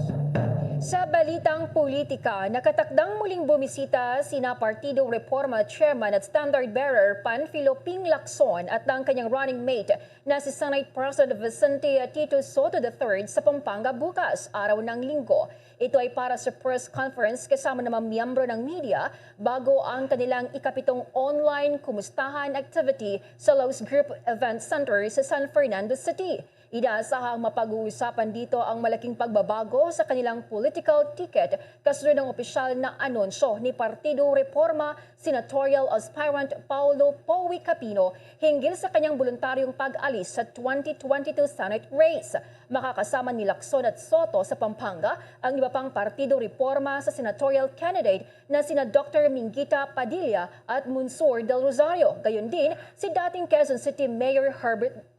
Sa balitang politika, nakatakdang muling bumisita sina Partido Reforma Chairman at Standard Bearer Panfilo Ping Lacson at ang kanyang running mate na si Senate President Vicente Tito Soto III sa Pampanga bukas, araw ng Linggo. Ito ay para sa press conference kasama ng mga miyembro ng media bago ang kanilang ikapitong online kumustahan activity sa Lowe's Group Event Center sa San Fernando City. Inaasahang mapag-uusapan dito ang malaking pagbabago sa kanilang political ticket kasunod ng opisyal na anunsyo ni Partido Reforma Senatorial Aspirant Paulo Powi Capino hinggil sa kanyang voluntaryong pag-alis sa 2022 Senate race. Makakasama ni Lacson at Soto sa Pampanga ang iba pang Partido Reforma sa senatorial candidate na sina Dr. Mingita Padilla at Monsur del Rosario. Gayon din si dating Quezon City Mayor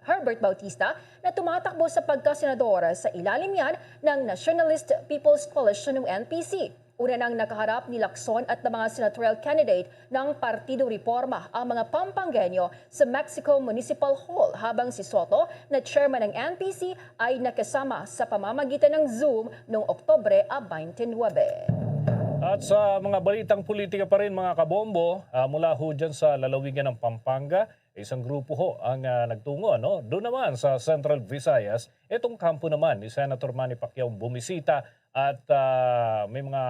Herbert Bautista na tumatakbo sa pagkasenador sa ilalim yan ng Nationalist People's Coalition ng NPC. Una nang nakaharap ni Lacson at ng mga senatorial candidate ng Partido Reforma ang mga Pampangueño sa Mexico Municipal Hall habang si Soto na chairman ng NPC ay nakasama sa pamamagitan ng Zoom noong Oktubre 29. At sa mga balitang politika pa rin mga kabombo, mula dyan sa lalawigan ng Pampanga, isang grupo ang nagtungo doon naman sa Central Visayas. Itong kampo naman ni Senator Manny Pacquiao bumisita at may mga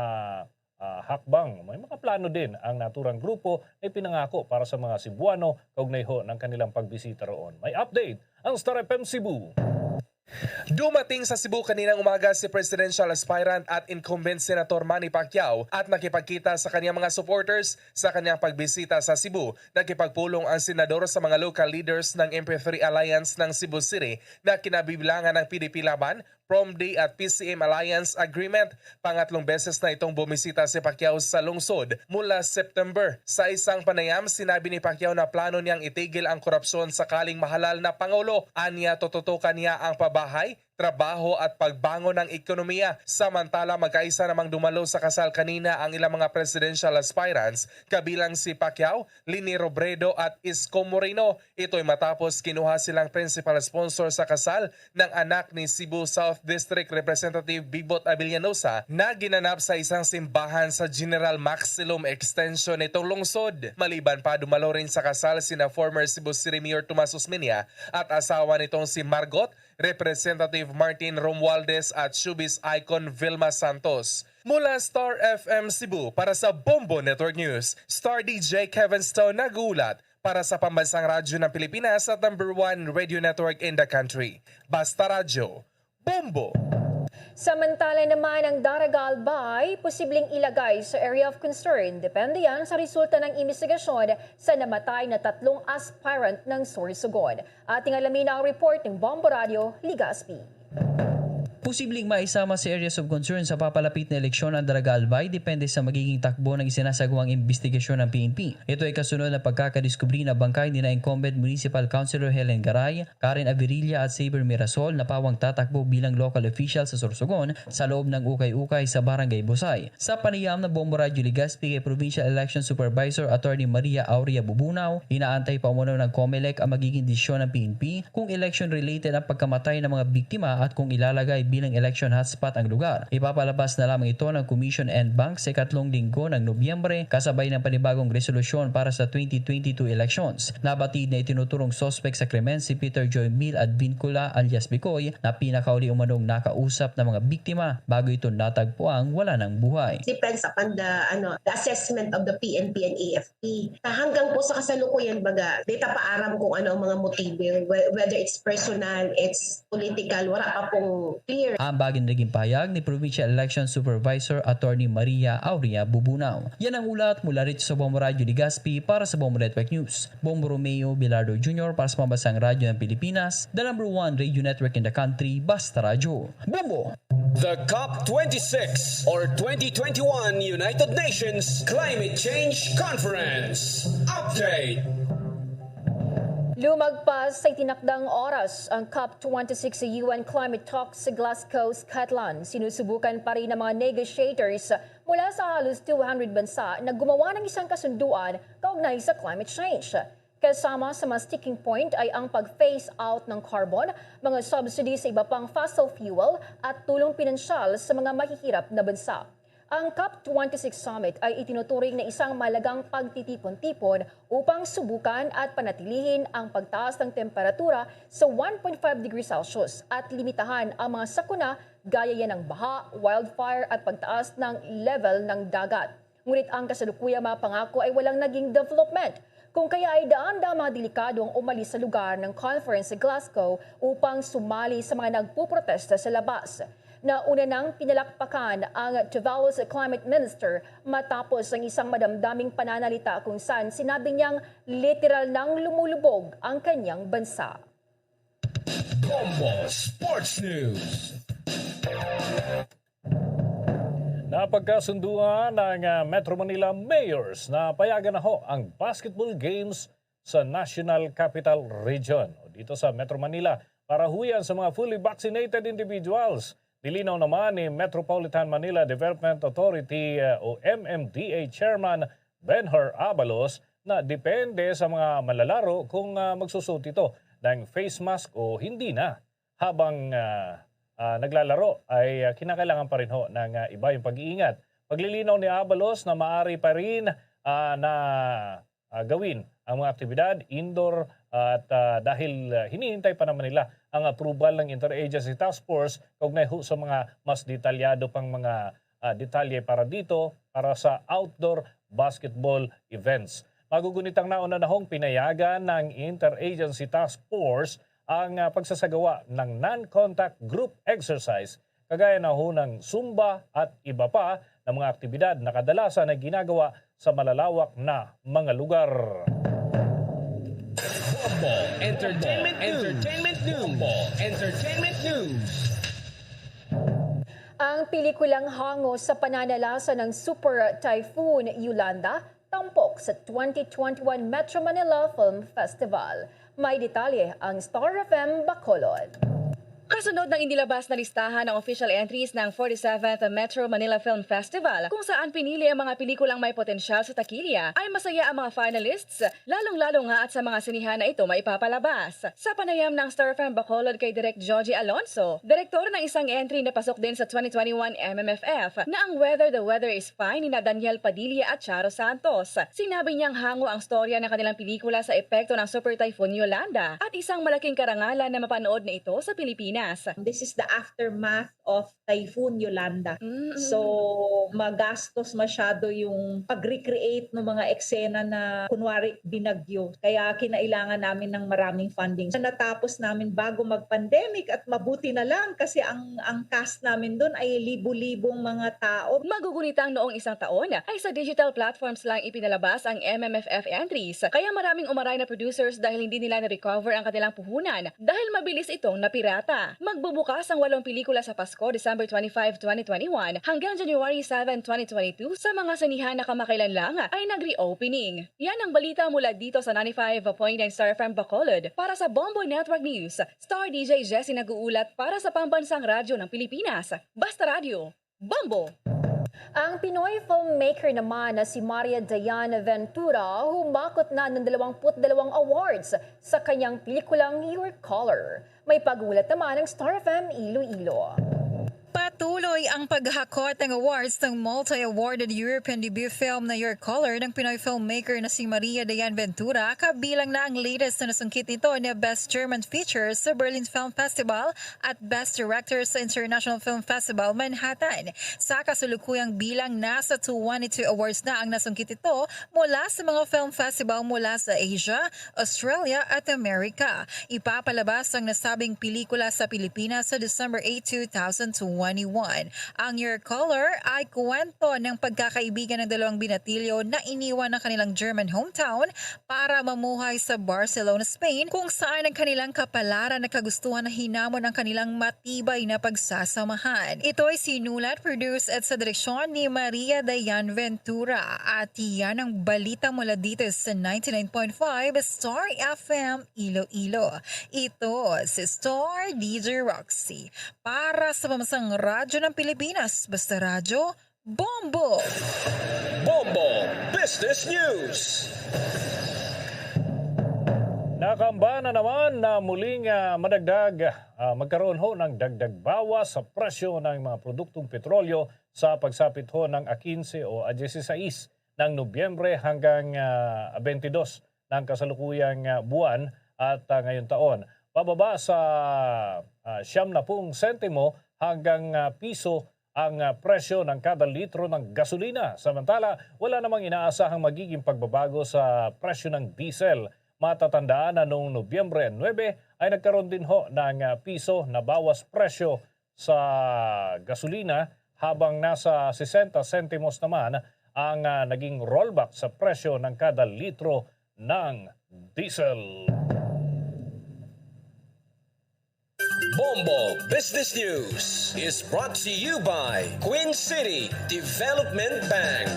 hakbang. May mga plano din ang naturang grupo ay pinangako para sa mga Cebuano kaugnay ho ng kanilang pagbisita roon. May update ang Star FM Cebu. Dumating sa Cebu kaninang umaga si presidential aspirant at incumbent Senator Manny Pacquiao at nakipagkita sa kanyang mga supporters sa kanyang pagbisita sa Cebu. Nakipagpulong ang senador sa mga local leaders ng MP3 Alliance ng Cebu City na kinabibilangan ng PDP Laban, PROMD at PCM Alliance Agreement. Pangatlong beses na itong bumisita si Pacquiao sa lungsod mula September. Sa isang panayam, sinabi ni Pacquiao na plano niyang itigil ang korupsyon sakaling mahalal na Pangulo. Anya tututukan niya ang pabahay, trabaho at pagbangon ng ekonomiya. Samantala, magkaisa namang dumalo sa kasal kanina ang ilang mga presidential aspirants, kabilang si Pacquiao, Lini Robredo at Isko Moreno. Ito'y matapos kinuha silang principal sponsor sa kasal ng anak ni Cebu South District Representative Bibot Abellanosa na ginanap sa isang simbahan sa General Maximum Extension nitong lungsod. Maliban pa, dumalo rin sa kasal sina former Cebu City Mayor Tomas Osmeña at asawa nitong si Margot, Representative Martin Romualdez at showbiz icon Vilma Santos. Mula Star FM Cebu para sa Bombo Network News, Star DJ Kevin Stone nagulat para sa pambansang radyo ng Pilipinas at #1 radio network in the country. Basta Radyo, Bombo! Samantala naman ang Daraga Albay, posibleng ilagay sa area of concern. Depende yan sa resulta ng investigasyon sa namatay na 3 aspirant ng Sorsogon. Ating alamin ang report ng Bombo Radio, Ligaspi. Posibleng maisama sa areas of concern sa papalapit na eleksyon ang Daraga Albay depende sa magiging takbo ng isinasagawang investigasyon ng PNP. Ito ay kasunod na pagkakadiskubre na bangkay ni na incumbent Municipal Councilor Helen Garay, Karen Avirilla at Saber Mirasol na pawang tatakbo bilang local official sa Sorsogon sa loob ng ukay-ukay sa Barangay Busay. Sa panayam ng Bombo Radio Ligaspi kay Provincial Election Supervisor Attorney Maria Aurea Bubunaw, inaantay pa umano ng COMELEC ang magiging desisyon ng PNP kung election-related ang pagkamatay ng mga biktima at kung ilalagay bilang election hotspot ang lugar. Ipapalabas na lamang ito ng Commission and Bank sa 2 linggo ng Nobyembre kasabay ng panibagong resolusyon para sa 2022 elections. Nabatid na itinuturong suspect sa krimen si Peter Joy Mil at Vincula alias Bicoy na pinakauli umanong nakausap ng mga biktima bago ito natagpuang wala ng buhay. Depends upon the assessment of the PNP and AFP. Hanggang po sa kasalukuyan baga, data paaram kung ano ang mga motibo, whether it's personal, it's political, wala pa pong clear. Ang bagay naging pahayag ni Provincial Election Supervisor Attorney Maria Aurea Bubunaw. Yan ang ulat mula rito sa Bombo Radio Ligaspi para sa Bombo Network News. Bombo Romeo Bilardo Jr. para sa Pambasang Radyo ng Pilipinas, the #1 radio network in the country, Basta Radyo. Bombo! The COP26 or 2021 United Nations Climate Change Conference. Update! Lumagpas sa itinakdang oras ang COP26 sa UN Climate Talks sa Glasgow, Scotland. Sinusubukan pa rin ng mga negotiators mula sa halos 200 bansa na gumawa ng isang kasunduan kaugnay sa climate change. Kasama sa mga sticking point ay ang pag-phase out ng carbon, mga subsidy sa iba pang fossil fuel at tulong pinansyal sa mga mahihirap na bansa. Ang COP26 Summit ay itinuturing na isang malagang pagtitipon-tipon upang subukan at panatilihin ang pagtaas ng temperatura sa 1.5 degrees Celsius at limitahan ang mga sakuna gaya yan ng baha, wildfire at pagtaas ng level ng dagat. Ngunit ang kasalukuyang mga pangako ay walang naging development. Kung kaya ay daan-daan mga delikado ang umalis sa lugar ng conference sa Glasgow upang sumali sa mga nagpuprotesta sa labas. Nauna nang pinalakpakan ang Tuvalu's Climate Minister matapos ang isang madamdaming pananalita kung saan sinabi niyang literal nang lumulubog ang kanyang bansa. Bombo Sports News. Napagkasunduan ng Metro Manila Mayors na payagan na ho ang basketball games sa National Capital Region o dito sa Metro Manila para huyan sa mga fully vaccinated individuals. Nilinaw naman ni Metropolitan Manila Development Authority o MMDA Chairman Benhur Abalos na depende sa mga malalaro kung magsusot ito ng face mask o hindi na. Habang naglalaro ay kinakailangan pa rin ho ng iba yung pag-iingat. Paglilinaw ni Abalos na maaari pa rin na gawin ang mga aktibidad indoor at dahil hinihintay pa naman nila ang approval ng Interagency Task Force kaugnay ho sa mga mas detalyado pang mga detalye para dito para sa outdoor basketball events. Magugunitang nauna na hong pinayagan ng Interagency Task Force ang pagsasagawa ng non-contact group exercise kagaya na ho ng Zumba at iba pa na mga aktibidad na kadalasan ay ginagawa sa malalawak na mga lugar. Bombo Entertainment News. Ang pelikulang hango sa pananalasa ng Super Typhoon Yolanda tampok sa 2021 Metro Manila Film Festival. May detalye ang Star FM Bacolod. Kasunod ng inilabas na listahan ng official entries ng 47th Metro Manila Film Festival kung saan pinili ang mga pelikulang may potensyal sa takilya, ay masaya ang mga finalists, lalong-lalo nga at sa mga sinihan na ito maipapalabas. Sa panayam ng Star FM Bacolod kay Direk Joji Alonso, direktor ng isang entry na pasok din sa 2021 MMFF na ang Whether the Weather is Fine ni na Daniel Padilla at Charo Santos. Sinabi niyang hango ang storya ng kanilang pelikula sa epekto ng Super Typhoon Yolanda at isang malaking karangalan na mapanood na ito sa Pilipinas. This is the aftermath of Typhoon Yolanda. So, magastos masyado yung pag-recreate ng mga eksena na kunwari binagyo. Kaya kinailangan namin ng maraming funding. Natapos namin bago mag-pandemic at mabuti na lang kasi ang cast namin doon ay libu-libong mga tao. Magugunitang noong isang taon ay sa digital platforms lang ipinalabas ang MMFF entries. Kaya maraming umaray na producers dahil hindi nila na-recover ang kanilang puhunan dahil mabilis itong napirata. Magbubukas ang 8 pelikula sa Pasko, December 25, 2021 hanggang January 7, 2022 sa mga sinihan na kamakailan lang ay nag-reopening. Yan ang balita mula dito sa 95.9 Star FM Bacolod. Para sa Bombo Network News, Star DJ Jessie nag-uulat para sa Pambansang Radyo ng Pilipinas. Basta Radio, Bombo! Ang Pinoy filmmaker naman na si Maria Dayan Ventura humakot na ng 22 awards sa kanyang pelikulang Your Color. May pagulat naman ng Star FM Iloilo. Patuloy ang paghakot ng awards ng multi-awarded European debut film na Your Color ng Pinoy filmmaker na si Maria Dayan Ventura, kabilang na ang latest na nasungkit nito na Best German Feature sa Berlin Film Festival at Best Director sa International Film Festival Manhattan. Sa kasulukuyang bilang, nasa 222 awards na ang nasungkit ito mula sa mga film festival mula sa Asia, Australia at Amerika. Ipapalabas ang nasabing pelikula sa Pilipinas sa December 8, 2021. Ang Your Color ay kwento ng pagkakaibigan ng dalawang binatilyo na iniwan ng kanilang German hometown para mamuhay sa Barcelona, Spain, kung saan ang kanilang kapalaran na kagustuhan na hinamon ang kanilang matibay na pagsasamahan. Ito ay sinulat, produce at sa direksyon ni Maria Dayan Ventura. At yan ang balita mula dito sa 99.5 Star FM Iloilo. Ito si Star DJ Roxy para sa Pambansang Radyo ng Pilipinas. Basta Radyo, Bombo! Bombo Business News. Nakamba na naman na muling magkaroon ho ng dagdag bawas sa presyo ng mga produktong petrolyo sa pagsapit ho ng 15 o 16 ng Nobyembre hanggang 22 ng kasalukuyang buwan at ngayong taon. Pababa sa 70 sentimo hanggang piso ang presyo ng kada litro ng gasolina. Samantala, wala namang inaasahang magiging pagbabago sa presyo ng diesel. Matatandaan na noong Nobyembre 9 ay nagkaroon din ho ng piso na bawas presyo sa gasolina habang nasa 60 sentimos naman ang naging rollback sa presyo ng kada litro ng diesel. Bombo Business News is brought to you by Queen City Development Bank.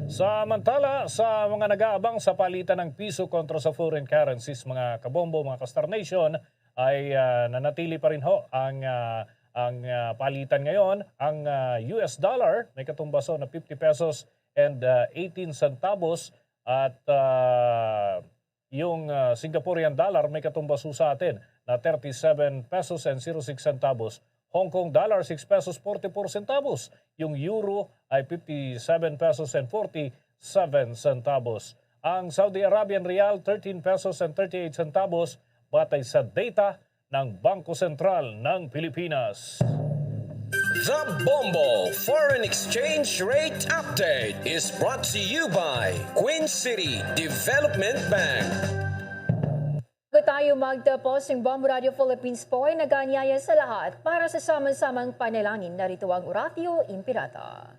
Samantala, sa mga nag-aabang sa palitan ng piso kontra sa foreign currencies, mga kabombo, mga ka-Star Nation, ay nanatili pa rin ho ang palitan ngayon. Ang US dollar may katumbaso na 50 pesos and 18 centavos at yung Singaporean dollar may katumbaso sa atin na 37 pesos and 06 centavos. Hong Kong dollar 6 pesos 44 centavos. Yung euro ay 57 pesos and 47 centavos. Ang Saudi Arabian Rial 13 pesos and 38 centavos batay sa data ng Bangko Sentral ng Pilipinas. The Bombo Foreign Exchange Rate Update is brought to you by Queen City Development Bank. Bago tayo magtapos, ang Bombo Radio Philippines po ay naganyaya sa lahat para sa samang-samang panalangin. Narito ang Oratio Impirata.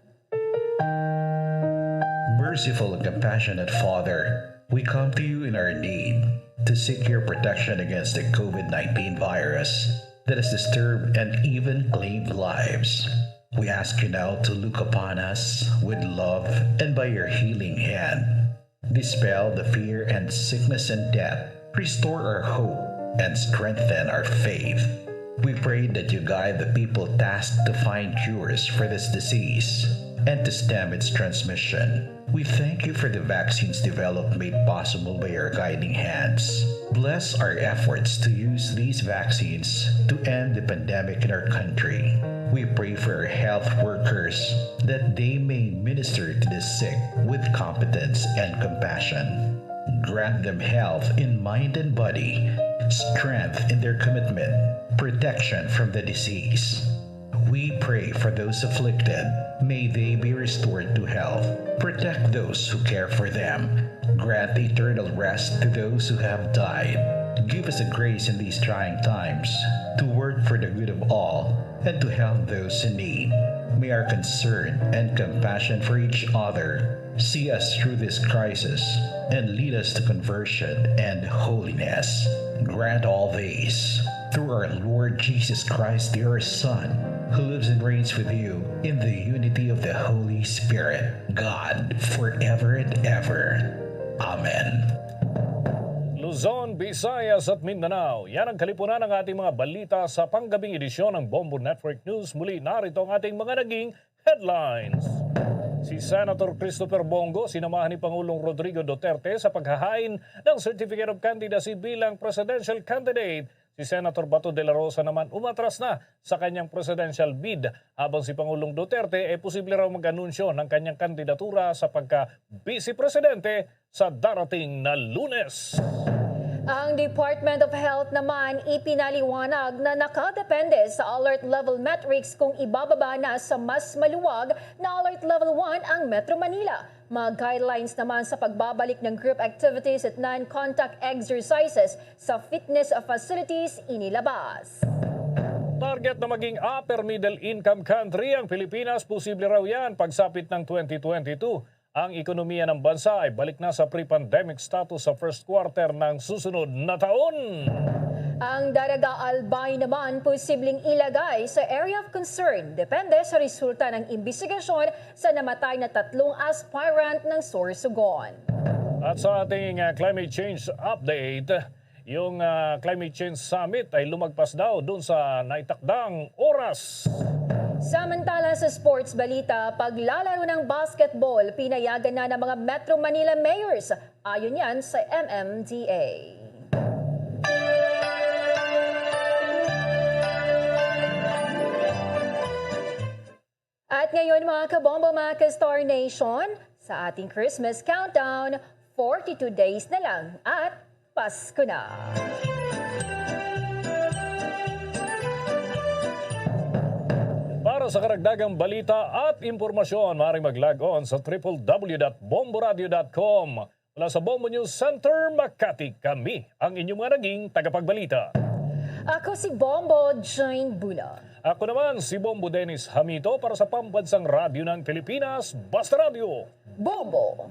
Merciful and compassionate Father, we come to you in our need to seek your protection against the COVID-19 virus that has disturbed and even claimed lives. We ask you now to look upon us with love and by your healing hand, dispel the fear and sickness and death, restore our hope and strengthen our faith. We pray that you guide the people tasked to find cures for this disease and to stem its transmission. We thank you for the vaccines developed made possible by your guiding hands. Bless our efforts to use these vaccines to end the pandemic in our country. We pray for our health workers that they may minister to the sick with competence and compassion. Grant them health in mind and body, strength in their commitment, protection from the disease. We pray for those afflicted. May they be restored to health. Protect those who care for them. Grant eternal rest to those who have died. Give us a grace in these trying times to work for the good of all and to help those in need. May our concern and compassion for each other see us through this crisis and lead us to conversion and holiness. Grant all these through our Lord Jesus Christ, your Son, who lives and reigns with you in the unity of the Holy Spirit, God, forever and ever. Amen. Luzon, Visayas at Mindanao. Yan ang kalipunan ng ating mga balita sa panggabing edisyon ng Bombo Network News. Muli narito ang ating mga naging headlines. Si Senator Christopher Bongo sinamahan ni Pangulong Rodrigo Duterte sa paghahain ng Certificate of Candidacy bilang presidential candidate. Si Senator Bato de la Rosa naman umatras na sa kanyang presidential bid habang si Pangulong Duterte ay posible raw mag-anunsyo ng kanyang kandidatura sa pagka-vice presidente sa darating na Lunes. Ang Department of Health naman ipinaliwanag na nakadepende sa alert level metrics kung ibababa na sa mas maluwag na alert level 1 ang Metro Manila. Mga guidelines naman sa pagbabalik ng group activities at non-contact exercises sa fitness facilities inilabas. Target na maging upper middle income country ang Pilipinas, posible raw yan pagsapit ng 2022. Ang ekonomiya ng bansa ay balik na sa pre-pandemic status sa first quarter ng susunod na taon. Ang Daraga Albay naman posibleng ilagay sa area of concern depende sa resulta ng imbestigasyon sa namatay na 3 aspirant ng Sorsogon. At sa ating climate change update, yung Climate Change Summit ay lumagpas daw dun sa naitakdang oras. Samantala sa sports balita, paglalaro ng basketball, pinayagan na ng mga Metro Manila mayors. Ayon yan sa MMDA. At ngayon mga kabombo, mga ka-Star Nation, sa ating Christmas countdown, 42 days na lang at Pasko na. Para sa karagdagang balita at impormasyon, maaaring mag-log on sa www.bomboradio.com. Mula sa Bombo News Center, Makati, kami ang inyong mga naging tagapagbalita. Ako si Bombo Jane Buna. Ako naman si Bombo Dennis Hamito para sa Pambansang Radyo ng Pilipinas, Basta Radio. Bombo!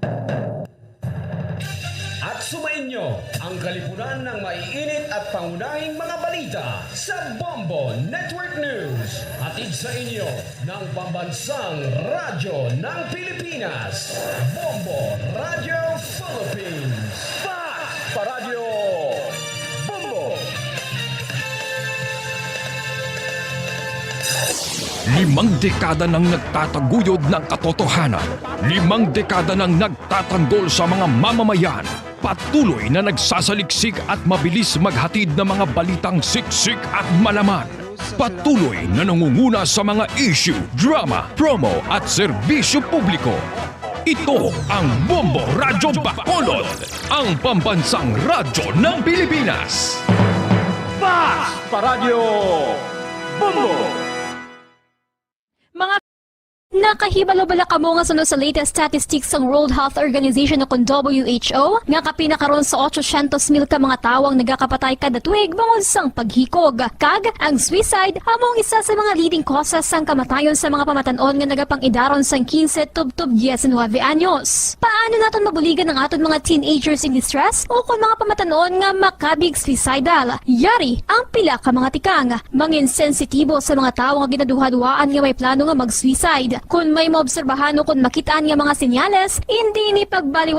At sumainyo ang kalipunan ng maiinit at pangunahing mga balita sa Bombo Network News. Hatid sa inyo ng Pambansang Radyo ng Pilipinas, Bombo Radio Philippines. Pa Radio Bombo! 5 dekada nang nagtataguyod ng katotohanan. 5 dekada nang nagtatanggol sa mga mamamayan. Patuloy na nagsasaliksik at mabilis maghatid ng mga balitang siksik at malaman. Patuloy na nangunguna sa mga issue, drama, promo at serbisyo publiko. Ito ang Bombo Radyo Bacolod, ang pambansang radyo ng Pilipinas. Pa Radio Bombo! Nakahibalo bala kamo nga sunod sa latest statistics ng World Health Organization o WHO nga kapinakaron sa 800,000 ka mga tawang nagakapatay kada tuig bangod sang paghikog. Kag ang suicide among isa sa mga leading causes sang kamatayon sa mga pamatanon nga nagapangidaron sang 15 tubtob 19 anyos. Paano naton mabuligan ang aton mga teenagers in distress o kung mga pamatanon nga makabig suicidal? Yari ang pila ka mga tikang mangin sensitibo sa mga tawo nga ginaduhaduaan nga may plano nga mag-suicide. Kung may maobserbahan o kung makitaan nga mga senyales, hindi ni pagbaliwan